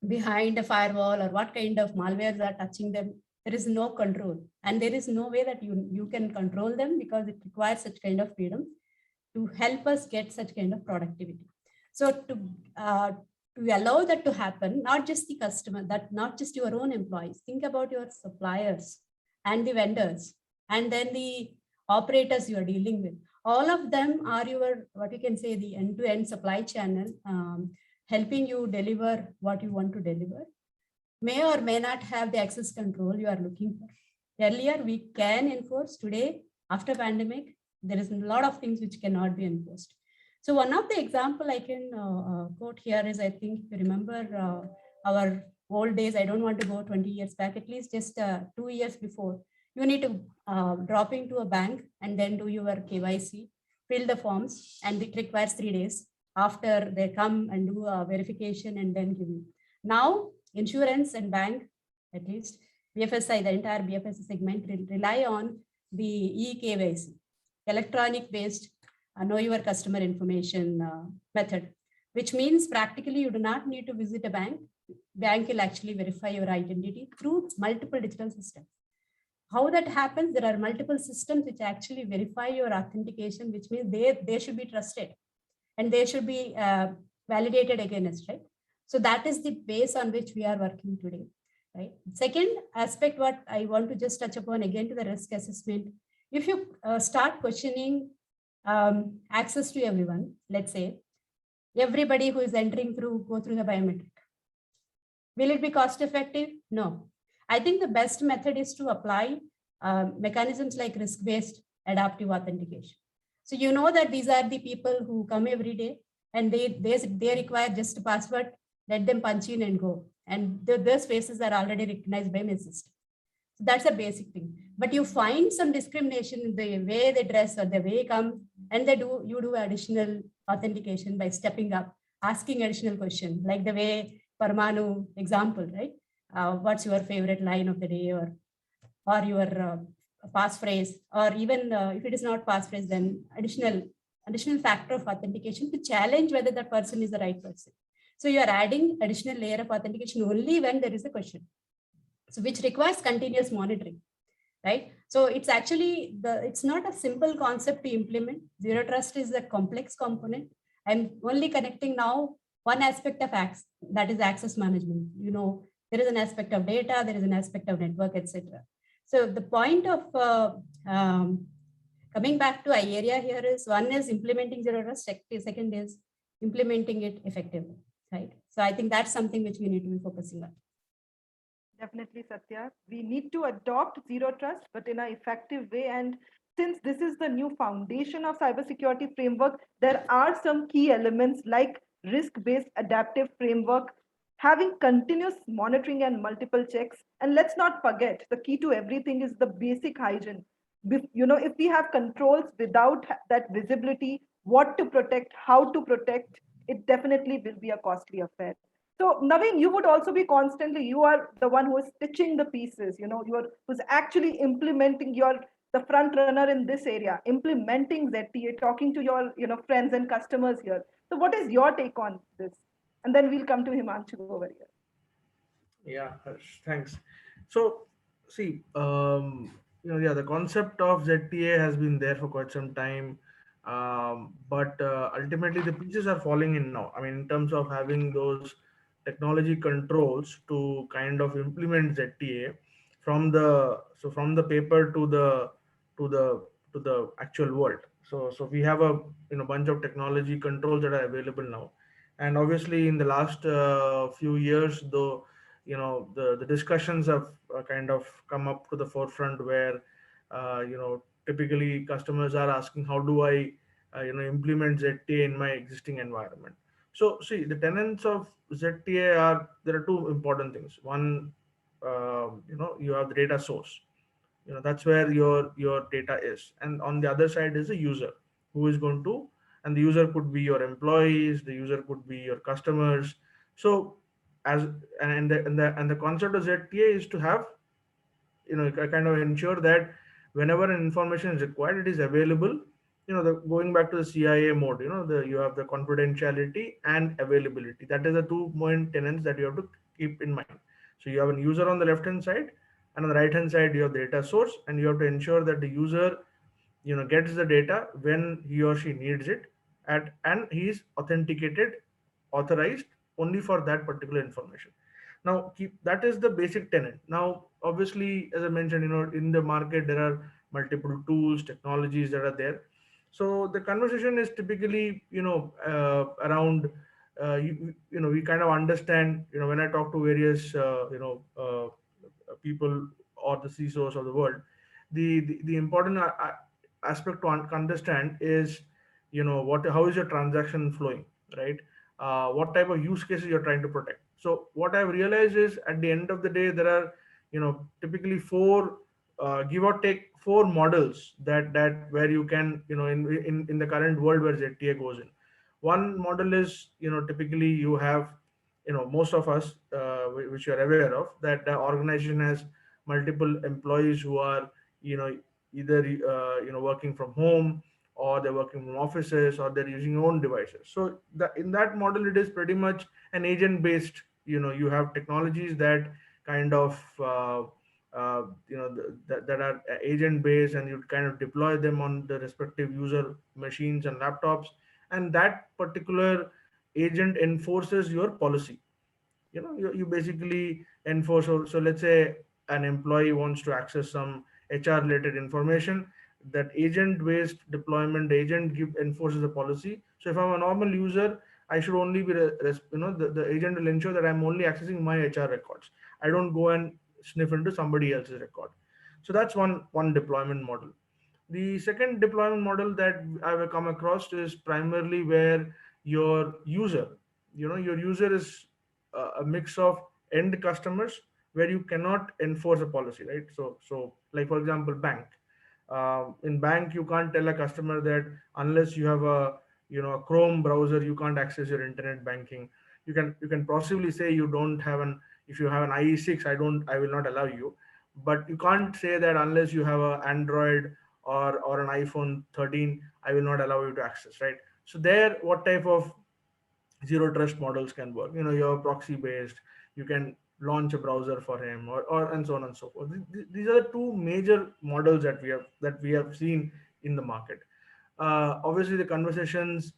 behind a firewall or what kind of malwares are touching them. There is no control, and there is no way that you can control them, because it requires such kind of freedom to help us get such kind of productivity. So to allow that to happen, not just the customer, not just your own employees, think about your suppliers and the vendors, and then the operators you are dealing with. All of them are your, what you can say, the end-to-end supply channel, helping you deliver what you want to deliver. May or may not have the access control you are looking for. Earlier, we can enforce. Today, after pandemic, there is a lot of things which cannot be enforced. So one of the example I can quote here is, I think you remember our old days. I don't want to go 20 years back, at least just 2 years before. You need to drop into a bank and then do your KYC, fill the forms, and it requires 3 days. After they come and do a verification and then give you. Now, insurance and bank, at least BFSI, the entire BFSI segment rely on the eKYC, electronic based know your customer information method, which means practically you do not need to visit a bank. Bank will actually verify your identity through multiple digital systems. How that happens, there are multiple systems which actually verify your authentication, which means they should be trusted and they should be validated against, right? So that is the base on which we are working today, right? Second aspect, what I want to just touch upon again to the risk assessment. If you start questioning access to everyone, let's say everybody who is entering through, go through the biometric. Will it be cost effective? No. I think the best method is to apply mechanisms like risk-based adaptive authentication. So you know that these are the people who come every day and they require just a password, let them punch in and go. And their faces are already recognized by my system. So that's a basic thing. But you find some discrimination in the way they dress or the way they come, and you do additional authentication by stepping up, asking additional question, like the way Parmanu example, right? What's your favorite line of the day, or your passphrase, or even if it is not passphrase, then additional factor of authentication to challenge whether that person is the right person. So you are adding additional layer of authentication only when there is a question, so which requires continuous monitoring, right? So it's actually it's not a simple concept to implement. Zero trust is a complex component. I'm only connecting now one aspect of access, that is access management. You know, there is an aspect of data, there is an aspect of network, etc. So the point of coming back to area here is, one is implementing zero trust, second is implementing it effectively, right? So I think that's something which we need to be focusing on. Definitely, Satya. We need to adopt zero trust, but in an effective way. And since this is the new foundation of cybersecurity framework, there are some key elements like risk-based adaptive framework, having continuous monitoring and multiple checks. And let's not forget, the key to everything is the basic hygiene. You know, if we have controls without that visibility, what to protect, how to protect, it definitely will be a costly affair. So Naveen, you would also be constantly, you are the one who is stitching the pieces, you know, who's actually implementing, the front runner in this area, implementing ZTA, talking to your, friends and customers here. So what is your take on this? And then we'll come to Himanshu over here. Yeah, Harsh, thanks. So, see, the concept of ZTA has been there for quite some time, but ultimately the pieces are falling in now. I mean, in terms of having those technology controls to kind of implement ZTA from the paper to the actual world. So we have a bunch of technology controls that are available now, and obviously in the last few years, though, the discussions have kind of come up to the forefront where typically customers are asking, how do I implement ZTA in my existing environment? So see, the tenets of ZTA are, there are two important things. One, you have the data source, that's where your data is, and on the other side is the user who is going to, and the user could be your employees, the user could be your customers. So as and the concept of ZTA is to have, kind of ensure that whenever an information is required, it is available. Going back to the CIA mode, you have the confidentiality and availability. That is the two main tenets that you have to keep in mind. So you have a user on the left hand side, and on the right hand side you have the data source, and you have to ensure that the user gets the data when he or she needs it, and he is authenticated, authorized only for that particular information. Now that is the basic tenet. Now obviously, as I mentioned, in the market there are multiple tools, technologies that are there. So the conversation is typically around we kind of understand, when I talk to various people or the CISOs of the world, the important aspect to understand is, how is your transaction flowing, right? What type of use cases you're trying to protect. So what I've realized is, at the end of the day, there are, typically four, give or take, four models that where you can, in the current world where ZTA goes in. One model is, typically you have, most of us, which you're aware of, that the organization has multiple employees who are, you know either working from home, or they're working from offices, or they're using own devices. So in that model, it is pretty much an agent based. You have technologies that kind of that are agent based, and you kind of deploy them on the respective user machines and laptops, and that particular agent enforces your policy. You basically enforce. So let's say an employee wants to access some HR related information. That agent based deployment agent enforces the policy. So if I'm a normal user, I should only be the agent will ensure that I'm only accessing my HR records. I don't go and sniff into somebody else's record. So that's one deployment model. The second deployment model that I've come across is primarily where your user is a mix of end customers, where you cannot enforce a policy, right? So like, for example, bank. In bank, you can't tell a customer that unless you have a Chrome browser, you can't access your internet banking. You can possibly say you don't have an if you have an IE6, I will not allow you, but you can't say that unless you have an Android or an iPhone 13, I will not allow you to access, right? So there, what type of zero trust models can work? You're proxy based. You can launch a browser for him, or and so on and so forth. These are the two major models that we have seen in the market. Obviously, the conversations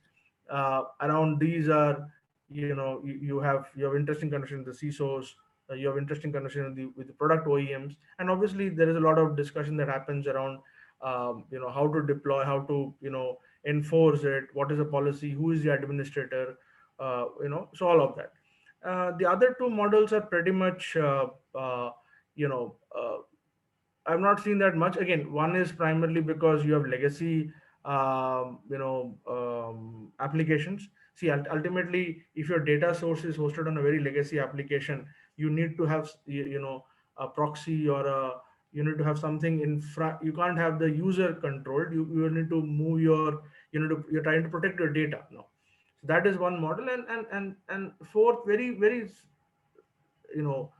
around these are, you have interesting conversation with the CISOs. You have interesting conversation with the product OEMs, and obviously there is a lot of discussion that happens around, how to deploy, how to enforce it, what is the policy, who is the administrator, so all of that. The other two models are pretty much, you know, uh, I've not seen that much. Again, one is primarily because you have legacy, applications. See, ultimately, if your data source is hosted on a very legacy application, you need to have, a proxy, or you need to have something in front. You can't have the user controlled. You need to move you're trying to protect your data now. So that is one model, and fourth, very very you know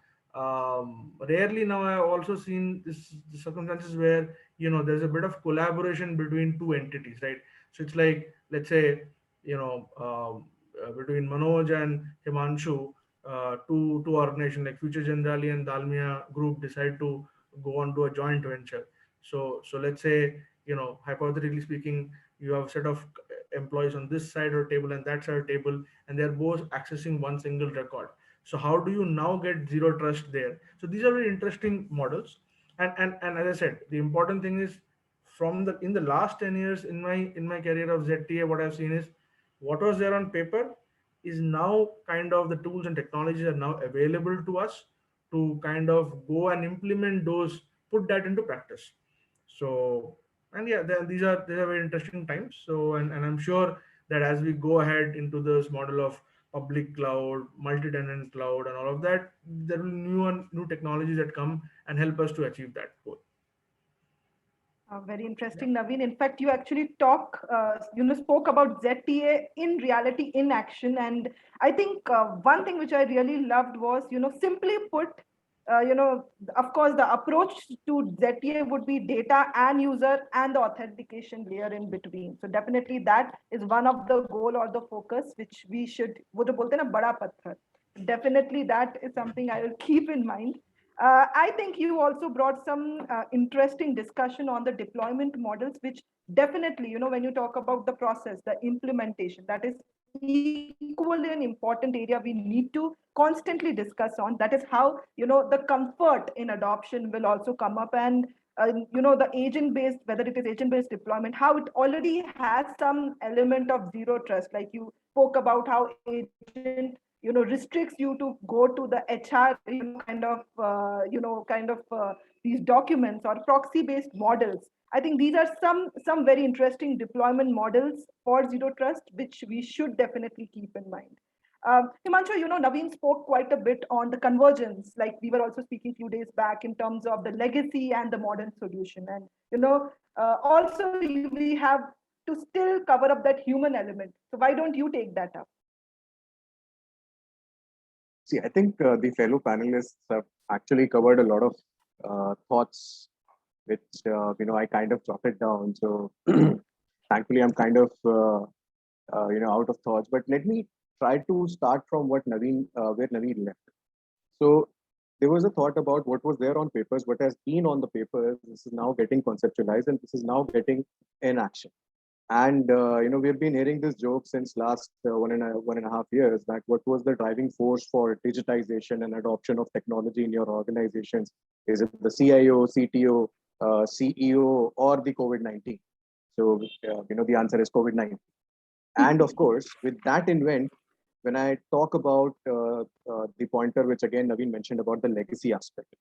rarely now I have also seen this the circumstances where there's a bit of collaboration between two entities, right? So it's like, let's say, between Manoj and Himanshu, two organizations like Future Generali and Dalmia Group decide to go on to a joint venture. So let's say, hypothetically speaking, you have a set of employees on this side of the table and that side of the table, and they're both accessing one single record. So how do you now get zero trust there? So these are very interesting models. And as I said, the important thing is, in the last 10 years in my career of ZTA, what I've seen is, what was there on paper is now kind of, the tools and technologies are now available to us to kind of go and implement those, put that into practice. So, and yeah, these are very interesting times. So, and I'm sure that as we go ahead into this model of public cloud, multi-tenant cloud, and all of that, there will be new technologies that come and help us to achieve that goal. Very interesting, Naveen. In fact, you actually spoke about ZTA in reality, in action. And I think one thing which I really loved was, simply put, of course, the approach to ZTA would be data and user and the authentication layer in between. So definitely that is one of the goal or the focus which we should, wo to bolte na, bada patthar. Definitely that is something I will keep in mind. I think you also brought some interesting discussion on the deployment models, which definitely, when you talk about the process, the implementation, that is equally an important area we need to constantly discuss on. That is how, the comfort in adoption will also come up. And, the agent based, whether it is agent based deployment, how it already has some element of zero trust. Like you spoke about how agent, restricts you to go to the HR, these documents or proxy-based models. I think these are some very interesting deployment models for Zero Trust, which we should definitely keep in mind. Himanshu, Naveen spoke quite a bit on the convergence, like we were also speaking a few days back in terms of the legacy and the modern solution. And, also we have to still cover up that human element. So why don't you take that up? See, I think the fellow panelists have actually covered a lot of thoughts, which I kind of jotted down. So thankfully, I'm kind of out of thoughts. But let me try to start from where Naveen left. So there was a thought about what was there on papers, what has been on the papers. This is now getting conceptualized, and this is now getting in action. And we've been hearing this joke since last 1.5 years, that what was the driving force for digitization and adoption of technology in your organizations? Is it the CIO, CTO, CEO, or the COVID-19? So the answer is COVID-19. And of course, with that invent, when I talk about the pointer, which again Naveen mentioned about the legacy aspect,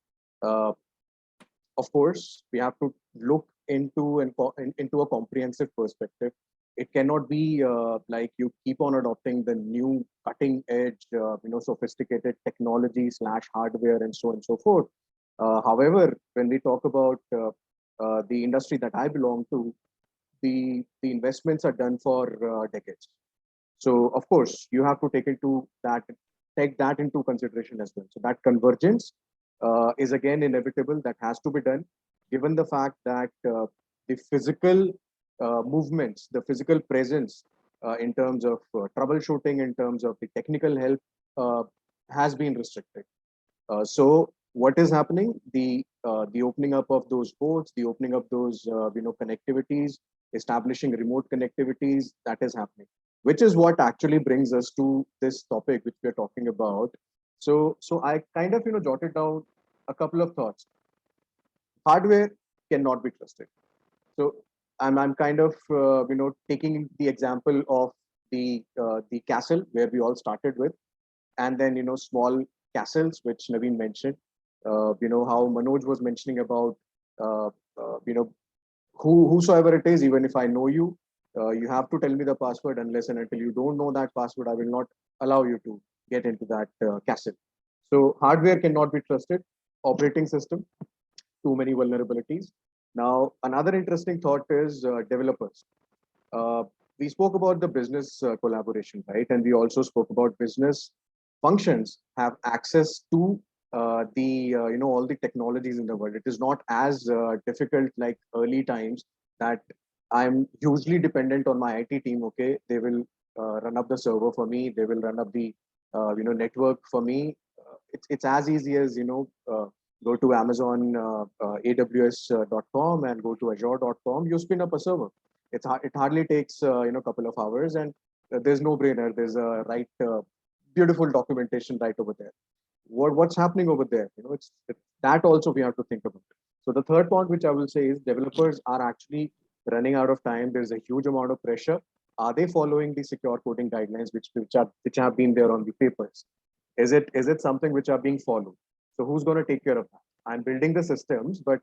of course, we have to look into a comprehensive perspective. It cannot be like you keep on adopting the new cutting edge, sophisticated technology / hardware and so on and so forth. However, when we talk about the industry that I belong to, the investments are done for decades. So of course, you have to take that into consideration as well. So that convergence is again inevitable. That has to be done, given the fact that the physical movements, the physical presence in terms of troubleshooting, in terms of the technical help, has been restricted. So what is happening? The opening up of those ports, the opening up those connectivities, establishing remote connectivities, that is happening, which is what actually brings us to this topic which we are talking about. So I kind of jotted down a couple of thoughts. Hardware cannot be trusted. So I'm kind of taking the example of the castle where we all started with, and then small castles which Naveen mentioned. How Manoj was mentioning about whosoever it is, even if I know you, you have to tell me the password. Unless and until you don't know that password, I will not allow you to get into that castle. So hardware cannot be trusted. Operating system, too many vulnerabilities. Now, another interesting thought is developers. We spoke about the business collaboration, right? And we also spoke about business functions have access to all the technologies in the world. It is not as difficult like early times that I'm hugely dependent on my IT team. Okay, they will run up the server for me. They will run up the network for me. It's as easy as go to Amazon AWS.com and go to Azure.com. You spin up a server. It hardly takes couple of hours, and there's no brainer. There's a beautiful documentation right over there. What's happening over there? It's that also we have to think about. So the third point which I will say is developers are actually running out of time. There's a huge amount of pressure. Are they following the secure coding guidelines which have been there on the papers? Is it something which are being followed? So who's going to take care of that? I'm building the systems, but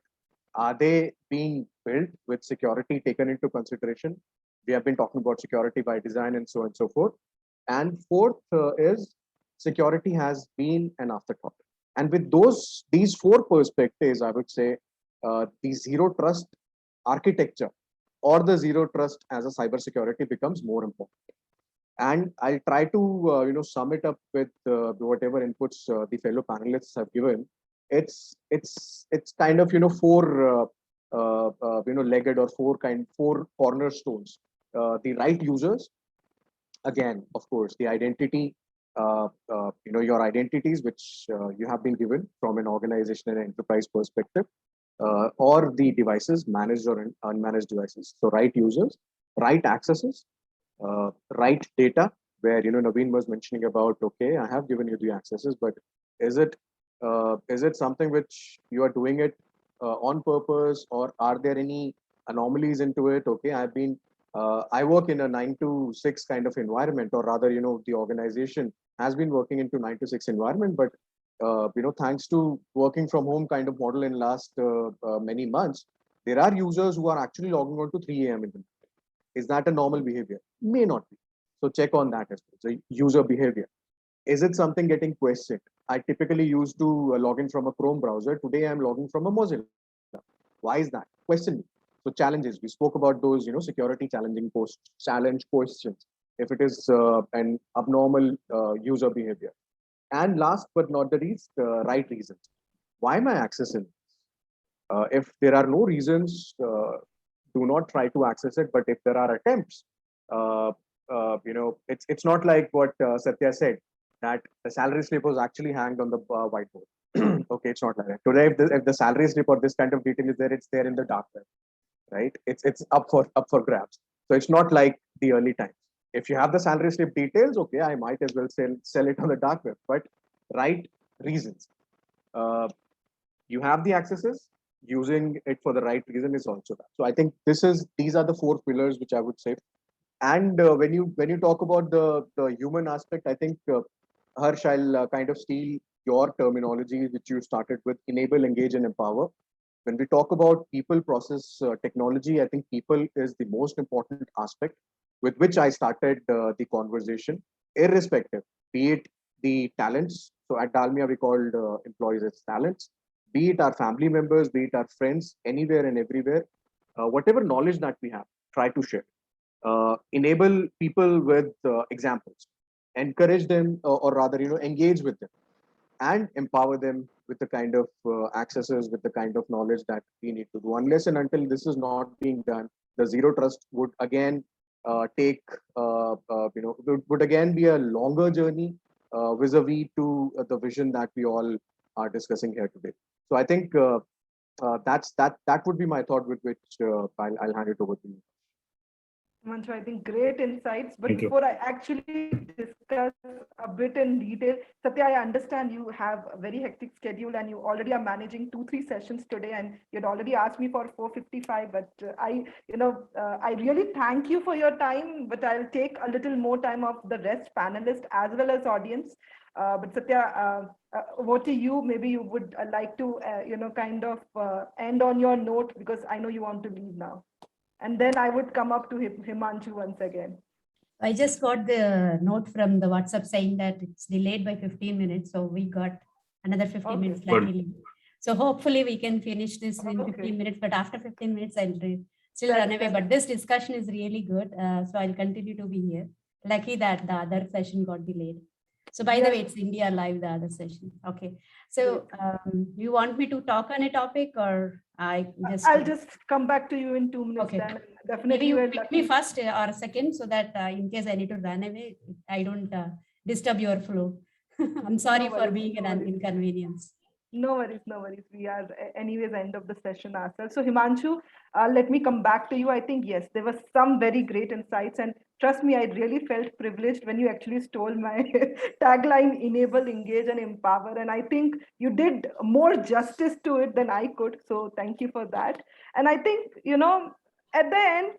are they being built with security taken into consideration? We have been talking about security by design and so on and so forth. And fourth is security has been an afterthought. And with these four perspectives, I would say the zero trust architecture or the zero trust as a cybersecurity becomes more important. And I'll try to sum it up with whatever inputs the fellow panelists have given. It's kind of four legged or four cornerstones. The right users, again, of course, the identity, your identities which you have been given from an organization and enterprise perspective, or the devices, managed or unmanaged devices. So right users, right accesses, right data, where Naveen was mentioning about, okay, I have given you the accesses, but is it something which you are doing it on purpose, or are there any anomalies into it? Okay, I work in a 9 to 6 kind of environment, or rather, the organization has been working into 9 to 6 environment, but thanks to working from home kind of model in last many months, there are users who are actually logging on to 3 a.m. in the night. Is that a normal behavior? May not be. So check on that as well. So user behavior. Is it something getting questioned? I typically used to log in from a Chrome browser. Today I'm logging from a Mozilla. Why is that? Question me. So challenges. We spoke about those, security challenge questions. If it is an abnormal user behavior. And last but not the least, right reasons. Why am I accessing? If there are no reasons, do not try to access it. But if there are attempts, it's not like what Satya said, that the salary slip was actually hanged on the whiteboard. Okay, it's not like that. Today, if the salary slip or this kind of detail is there, it's there in the dark web, right? It's up for grabs. So it's not like the early times. If you have the salary slip details, okay, I might as well sell it on the dark web. But right reasons. You have the accesses, using it for the right reason is also that. So I think these are the 4 pillars which I would say. And when you talk about the human aspect, I think Harsh, I'll kind of steal your terminology which you started with: enable, engage, and empower. When we talk about people, process, technology, I think people is the most important aspect with which I started the conversation, irrespective, be it the talents. So at Dalmia, we called employees as talents, be it our family members, be it our friends, anywhere and everywhere. Whatever knowledge that we have, try to share. Enable people with examples, encourage them, or rather, engage with them, and empower them with the kind of accesses, with the kind of knowledge that we need to do. Unless and until this is not being done, the zero trust would again would again be a longer journey vis-a-vis to the vision that we all are discussing here today. So I think that would be my thought, with which I'll hand it over to you. Manju, I think great insights. But Thank you. before I actually discuss a bit in detail, Satya, I understand you have a very hectic schedule and you already are managing 2-3 sessions today, and you'd already asked me for 4:55. But I really thank you for your time. But I'll take a little more time of the rest panelists as well as audience. But Satya, over to you. Maybe you would like to, end on your note, because I know you want to leave now. And then I would come up to Himanshu once again. I just got the note from the WhatsApp saying that it's delayed by 15 minutes. So we got another 15 minutes luckily. So hopefully we can finish this in 15 minutes, but after 15 minutes, I'll still run away. But this discussion is really good. So I'll continue to be here. Lucky that the other session got delayed. So by the way, it's India Live, the other session. Okay. So you want me to talk on a topic, or I'll just come back to you in 2 minutes. Okay. Then. Definitely. Maybe you pick me first or second, so that in case I need to run away, I don't disturb your flow. I'm sorry for being an inconvenience. No worries, no worries. We are anyways end of the session ourselves. So Himanshu, let me come back to you. I think, yes, there were some very great insights, and trust me, I really felt privileged when you actually stole my tagline: enable, engage, and empower. And I think you did more justice to it than I could. So thank you for that. And I think, at the end,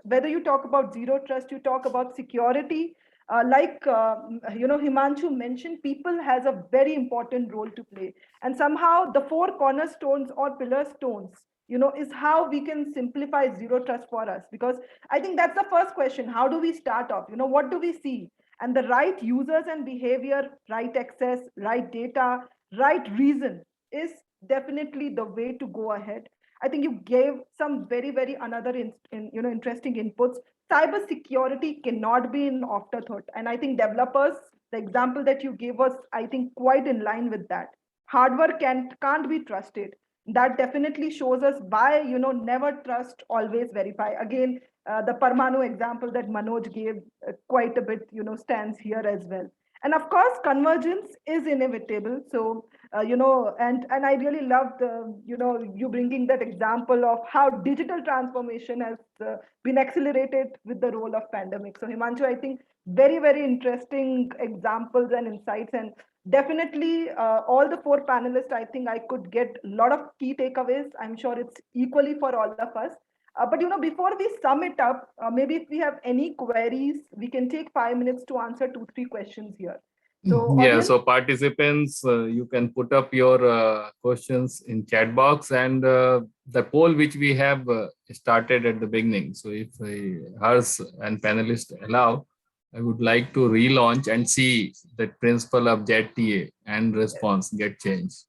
whether you talk about zero trust, you talk about security, Himanshu mentioned, people has a very important role to play. And somehow the 4 cornerstones or pillar stones, is how we can simplify zero trust for us. Because I think that's the first question. How do we start off? What do we see? And the right users and behavior, right access, right data, right reason is definitely the way to go ahead. I think you gave some very, very interesting inputs. Cyber security cannot be an afterthought. And I think developers, the example that you gave was, I think, quite in line with that. Hardware can't be trusted. That definitely shows us why, never trust, always verify. Again, the Parmanu example that Manoj gave quite a bit, stands here as well. And of course, convergence is inevitable. So, and I really loved, you bringing that example of how digital transformation has been accelerated with the role of pandemic. So Himanshu, I think very, very interesting examples and insights. And definitely all the 4 panelists, I think I could get a lot of key takeaways. I'm sure it's equally for all of us. But before we sum it up, maybe if we have any queries, we can take 5 minutes to answer 2-3 questions here. So Yeah, audience, so participants, you can put up your questions in chat box, and the poll which we have started at the beginning. So if hers and panelists allow, I would like to relaunch and see that principle of ZTA and response get changed.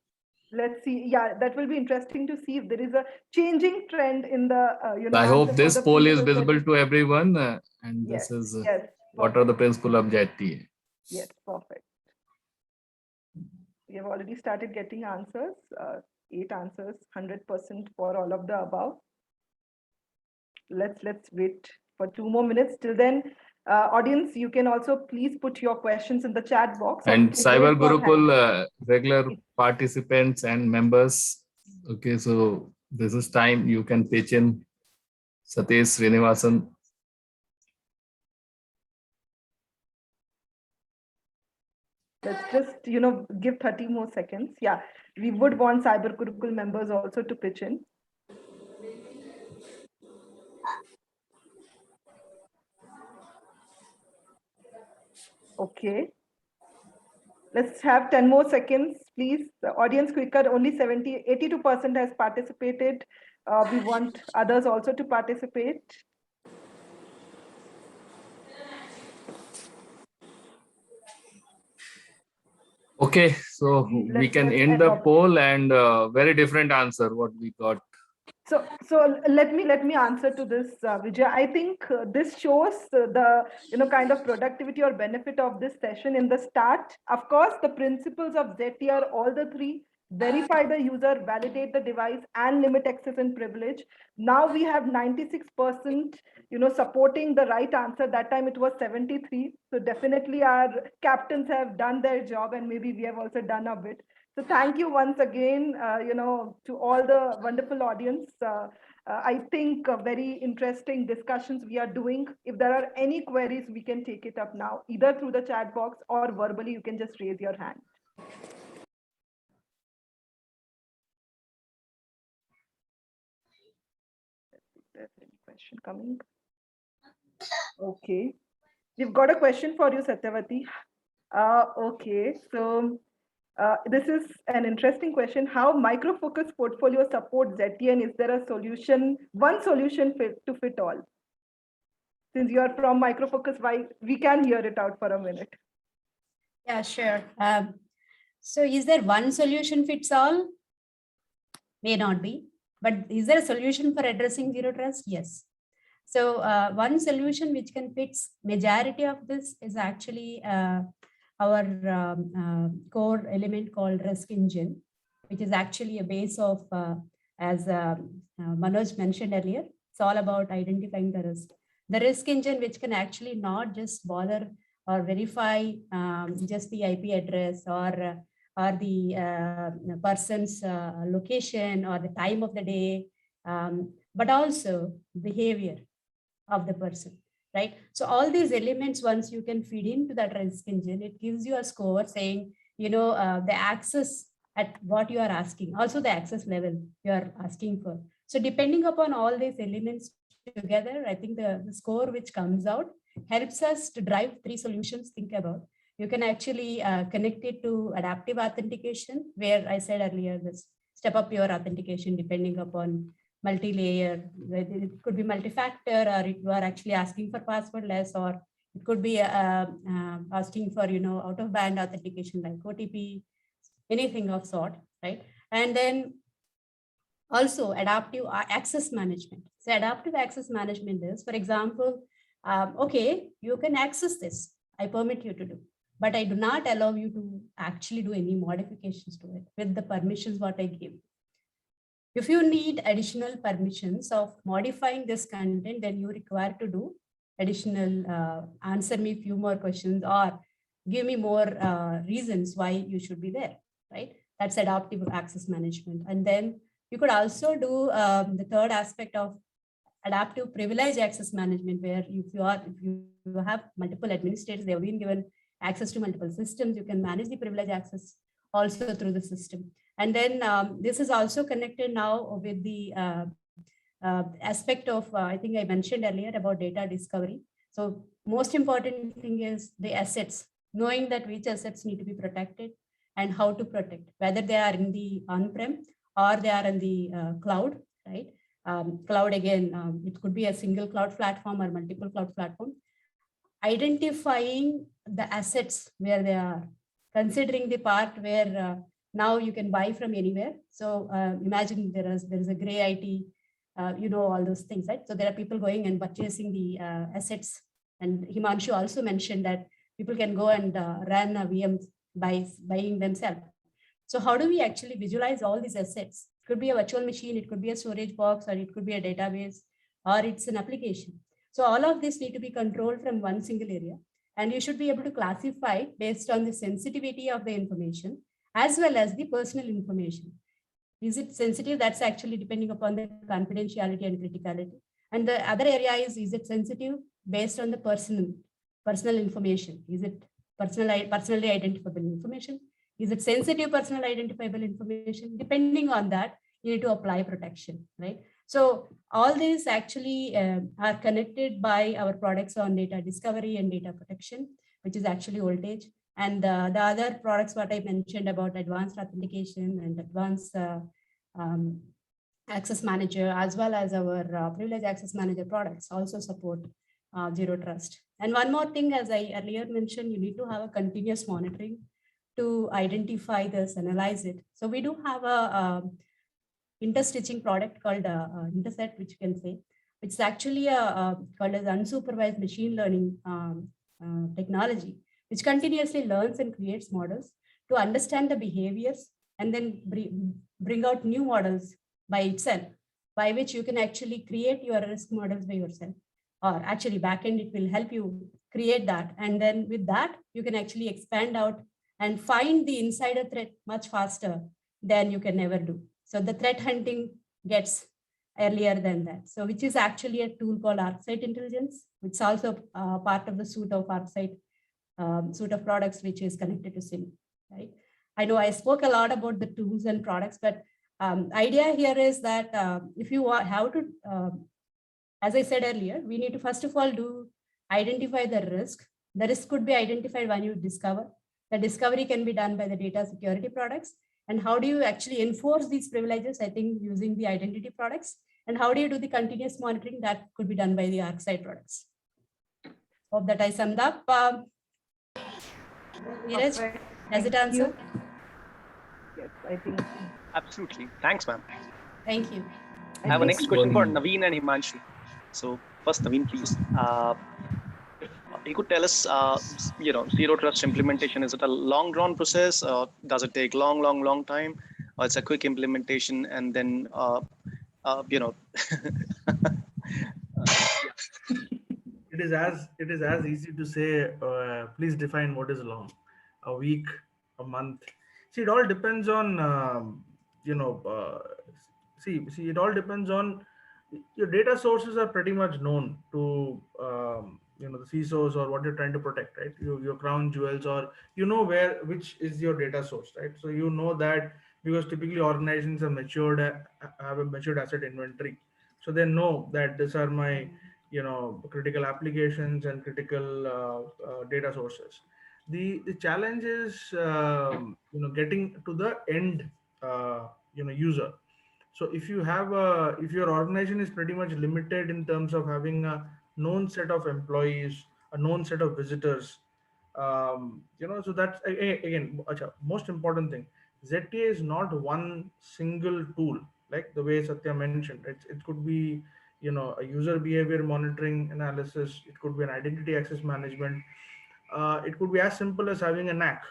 let's see. Yeah, that will be interesting to see if there is a changing trend in the I answer hope for this the poll is principles that visible is. to everyone, and Yes, this is yes, what are the perfect. principle of ZTA. Yes, perfect. We have already started getting answers. 8 answers, 100% for all of the above. Let's wait for 2 more minutes. Till then, audience, you can also please put your questions in the chat box, or you And can Cyber raise your hand. Gurukul regular participants and members. Okay, so this is time you can pitch in. Satish Srinivasan. Let's just give 30 more seconds. Yeah, we would want Cyber Gurukul members also to pitch in. Okay. Let's have 10 more seconds, please. The audience quicker, only 82% has participated. We want others also to participate. Okay, so we can Let's end end the up. poll, and very different answer what we got. So let me answer to this, Vijay. I think this shows the kind of productivity or benefit of this session in the start. Of course, the principles of ZT are all the three: verify the user, validate the device, and limit access and privilege. Now we have 96%, supporting the right answer. That time it was 73. So definitely our captains have done their job, and maybe we have also done a bit. So thank you once again, to all the wonderful audience. I think very interesting discussions we are doing. If there are any queries, we can take it up now, either through the chat box or verbally, you can just raise your hand. Is there any question coming? Okay. We've got a question for you, Satyavati. Okay, so this is an interesting question. How Micro Focus portfolio supports ZTN? Is there a solution, one solution to fit all? Since you are from Micro Focus, why we can hear it out for a minute. Yeah, sure. So is there one solution fits all? May not be, but is there a solution for addressing zero trust? Yes. So one solution which can fix majority of this is actually our core element called Risk Engine, which is actually a base of, as Manoj mentioned earlier, it's all about identifying the risk. The Risk Engine, which can actually not just bother or verify just the IP address or the person's location or the time of the day, but also behavior of the person, right? So all these elements, once you can feed into that Risk Engine, it gives you a score saying, the access at what you are asking, also the access level you are asking for. So depending upon all these elements together, I think the score which comes out helps us to drive 3 solutions. Think about, you can actually connect it to adaptive authentication, where I said earlier, this step up your authentication depending upon multi-layer. It could be multi-factor, or you are actually asking for passwordless, or it could be asking for out of band authentication like OTP, anything of sort, right? And then also adaptive access management. So adaptive access management is, for example, okay, you can access this, I permit you to do, but I do not allow you to actually do any modifications to it with the permissions what I give. If you need additional permissions of modifying this content, then you require to do additional, answer me a few more questions or give me more reasons why you should be there, right? That's adaptive access management. And then you could also do the third aspect of adaptive privilege access management, where if you have multiple administrators, they have been given access to multiple systems, you can manage the privilege access also through the system. And then this is also connected now with the aspect of, I think I mentioned earlier about data discovery. So most important thing is the assets knowing that which assets need to be protected and how to protect, whether they are in the on-prem or they are in the cloud, right? Cloud, again, it could be a single cloud platform or multiple cloud platform. Identifying the assets where they are, considering the part where now you can buy from anywhere. So imagine there is a gray IT, all those things, right? So there are people going and purchasing the assets. And Himanshu also mentioned that people can go and run a VM by buying themselves. So how do we actually visualize all these assets? It could be a virtual machine, it could be a storage box, or it could be a database, or it's an application. So all of this need to be controlled from one single area. And you should be able to classify based on the sensitivity of the information as well as the personal information. Is it sensitive? That's actually depending upon the confidentiality and criticality. And the other area is it sensitive based on the personal information? Is it personally identifiable information? Is it sensitive personal identifiable information? Depending on that, you need to apply protection, right? So all these actually are connected by our products on data discovery and data protection, which is actually Voltage. And the other products, what I mentioned about advanced authentication and advanced access manager, as well as our privilege access manager products also support zero trust. And one more thing, as I earlier mentioned, you need to have a continuous monitoring to identify this, analyze it. So we do have a interstitching product called Interset, which you can say, which is actually called as unsupervised machine learning technology, which continuously learns and creates models to understand the behaviors and then bring out new models by itself, by which you can actually create your risk models by yourself. Or actually backend, it will help you create that. And then with that, you can actually expand out and find the insider threat much faster than you can ever do. So the threat hunting gets earlier than that. So which is actually a tool called ArcSight Intelligence, which is also part of the suite of ArcSight suite of products, which is connected to SIEM, right? I know I spoke a lot about the tools and products, but idea here is that if you have to, as I said earlier, we need to first of all identify the risk. The risk could be identified when you discover. The discovery can be done by the data security products. And how do you actually enforce these privileges? I think using the identity products. And how do you do the continuous monitoring? That could be done by the ArcSight products. Hope that I summed up. Neeraj, does it answer? Yes, I think. Absolutely. Thanks, ma'am. Thank you. I have a next question for Naveen and Himanshu. So first, Naveen, please. You could tell us, zero trust implementation, is it a long drawn process? Does it take long time? Or it's a quick implementation and then, It is as easy to say, please define what is long, a week, a month. See, it all depends on, see, it all depends on your data sources are pretty much known to, the CISOs or what you're trying to protect, right? Your crown jewels, or which is your data source, right? So you know that because typically organizations are matured, have a matured asset inventory. So they know that these are my, critical applications and critical data sources. The challenge is, getting to the end, user. So if you have if your organization is pretty much limited in terms of having a known set of employees, a known set of visitors, so that's again, most important thing. ZTA is not one single tool, like the way Satya mentioned. It could be, a user behavior monitoring analysis. It could be an identity access management. It could be as simple as having a NAC.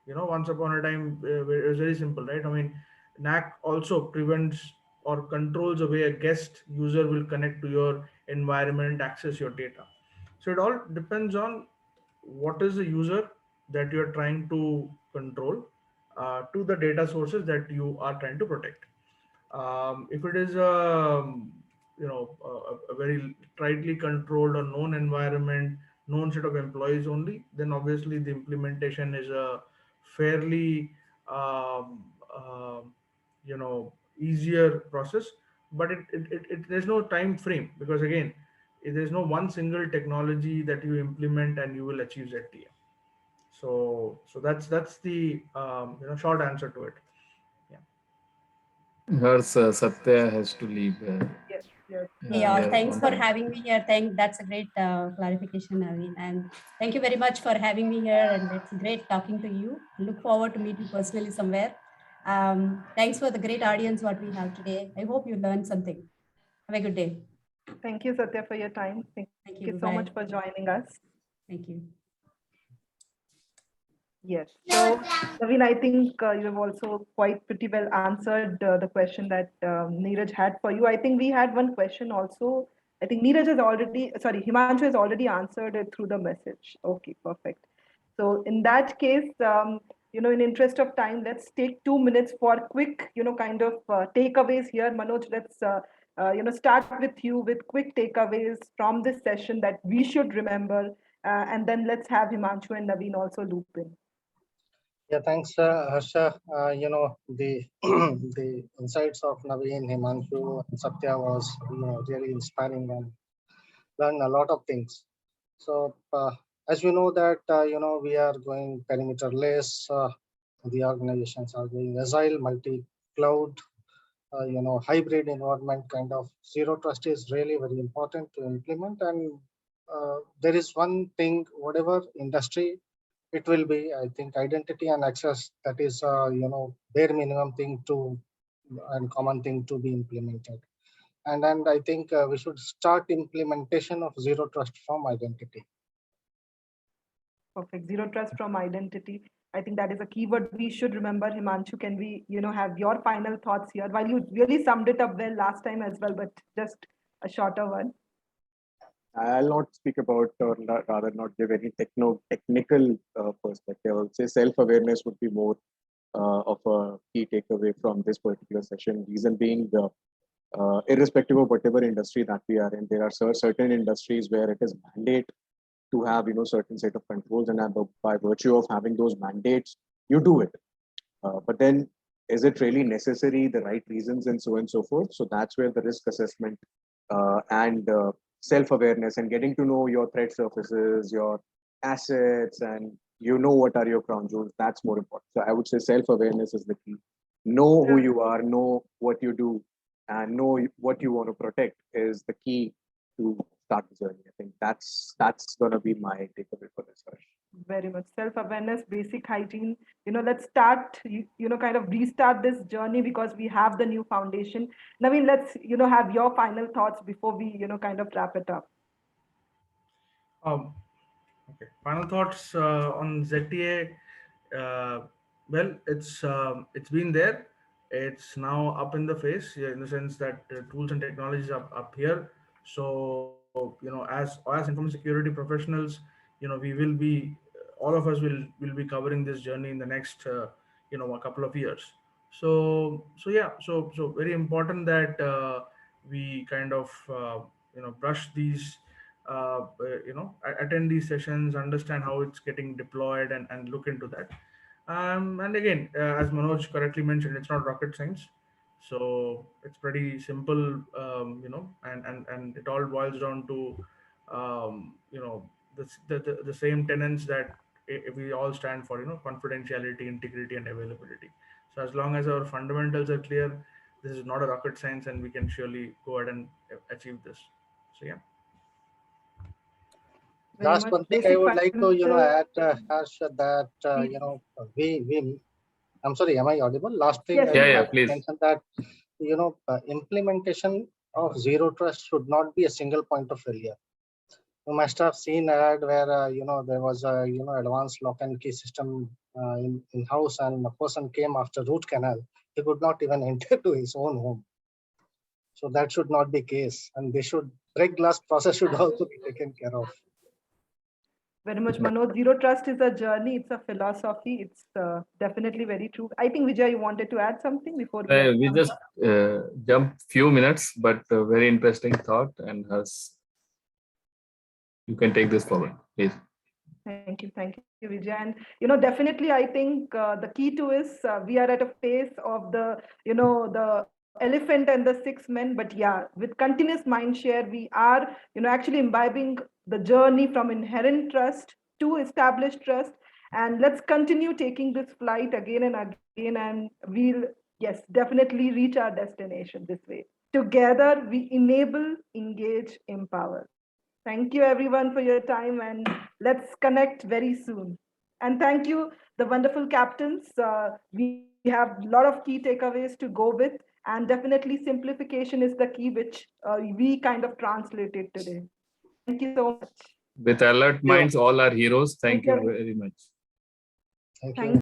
Once upon a time, it was very simple, right? I mean, NAC also prevents or controls the way a guest user will connect to your environment, access your data. So it all depends on what is the user that you're trying to control to the data sources that you are trying to protect. If it is a very tightly controlled or known environment, known set of employees only, then obviously the implementation is a fairly easier process. But there's no time frame, because again, there's no one single technology that you implement and you will achieve ZTM. So that's the short answer to it. Hers, Satya has to leave. Yes, yes. Yeah, Yeah, thanks on for time. having me here. That's a great clarification, Naveen. And thank you very much for having me here. And it's great talking to you. Look forward to meet you personally somewhere. Thanks for the great audience what we have today. I hope you learned something. Have a good day. Thank you, Satya, for your time. Thank Thank you you. so Bye. much for joining us. Thank you. Yes. So, Naveen, I think you have also quite pretty well answered the question that Neeraj had for you. I think we had one question also. I think Neeraj has already, sorry, Himanshu has already answered it through the message. Okay, perfect. So in that case, in interest of time, let's take 2 minutes for quick, kind of takeaways here. Manoj, let's, start with you with quick takeaways from this session that we should remember. And then let's have Himanshu and Naveen also loop in. Yeah, thanks, Harsha. The the insights of Naveen, Himanshu, and Satya was really inspiring and learned a lot of things. So as we know that we are going perimeterless. The organizations are going agile, multi-cloud, hybrid environment kind of. Zero trust is really very important to implement. And there is one thing, whatever industry it will be, I think identity and access, that is, bare minimum thing to and common thing to be implemented. And I think we should start implementation of zero trust from identity. Perfect. Zero trust from identity. I think that is a keyword we should remember. Himanshu, can we, have your final thoughts here? While you really summed it up well last time as well, but just a shorter one. I'll not speak about, or rather not give any technical perspective. I would say self-awareness would be more of a key takeaway from this particular session. Reason being, irrespective of whatever industry that we are in, there are certain industries where it is mandate to have certain set of controls, and by virtue of having those mandates, you do it. But then, is it really necessary? The right reasons, and so on and so forth. So that's where the risk assessment and self-awareness and getting to know your threat surfaces, your assets, and what are your crown jewels. That's more important. So I would say self-awareness is the key. Know who you are, know what you do, and know what you want to protect is the key to start the journey. I think that's going to be my takeaway for this session. Very much self-awareness, basic hygiene. Let's start, kind of restart this journey because we have the new foundation. Naveen, let's, have your final thoughts before we, kind of wrap it up. Okay. Final thoughts on ZTA. Well, it's been there. It's now up in the face, in the sense that tools and technologies are up here. So as information security professionals, we will be, all of us will be covering this journey in the next a couple of years. So yeah, so very important that we kind of brush these attend these sessions, understand how it's getting deployed, and look into that. And again, as Manoj correctly mentioned, it's not rocket science. So it's pretty simple, and it all boils down to, the same tenets that we all stand for, confidentiality, integrity, and availability. So as long as our fundamentals are clear, this is not a rocket science, and we can surely go ahead and achieve this. So yeah. Very Last much one thing I basic would like to fundamental. add, Harsh, that we I'm sorry, am I audible? Last thing Yes, I Yeah, would yeah, like to please. mention that implementation of zero trust should not be a single point of failure. You must have seen an ad where there was a advanced lock and key system in house, and a person came after root canal. He could not even enter to his own home. So that should not be case, and they should break glass process should also be taken care of. Very much, Manoj. Zero trust is a journey. It's a philosophy. It's definitely very true. I think Vijay, you wanted to add something before we. We just jump few minutes, but very interesting thought. And hers, you can take this forward, please. Thank you, Vijay. And definitely, I think the key to is we are at a phase of the elephant and the six men. But yeah, with continuous mind share, we are actually imbibing the journey from inherent trust to established trust. And let's continue taking this flight again and again, and we'll, yes, definitely reach our destination this way. Together, we enable, engage, empower. Thank you everyone for your time, and let's connect very soon. And thank you, the wonderful captains. We have a lot of key takeaways to go with, and definitely simplification is the key, which we kind of translated today. Thank you so much. With alert minds, all are heroes. Thank Thank you you. very much. Thank Thank you.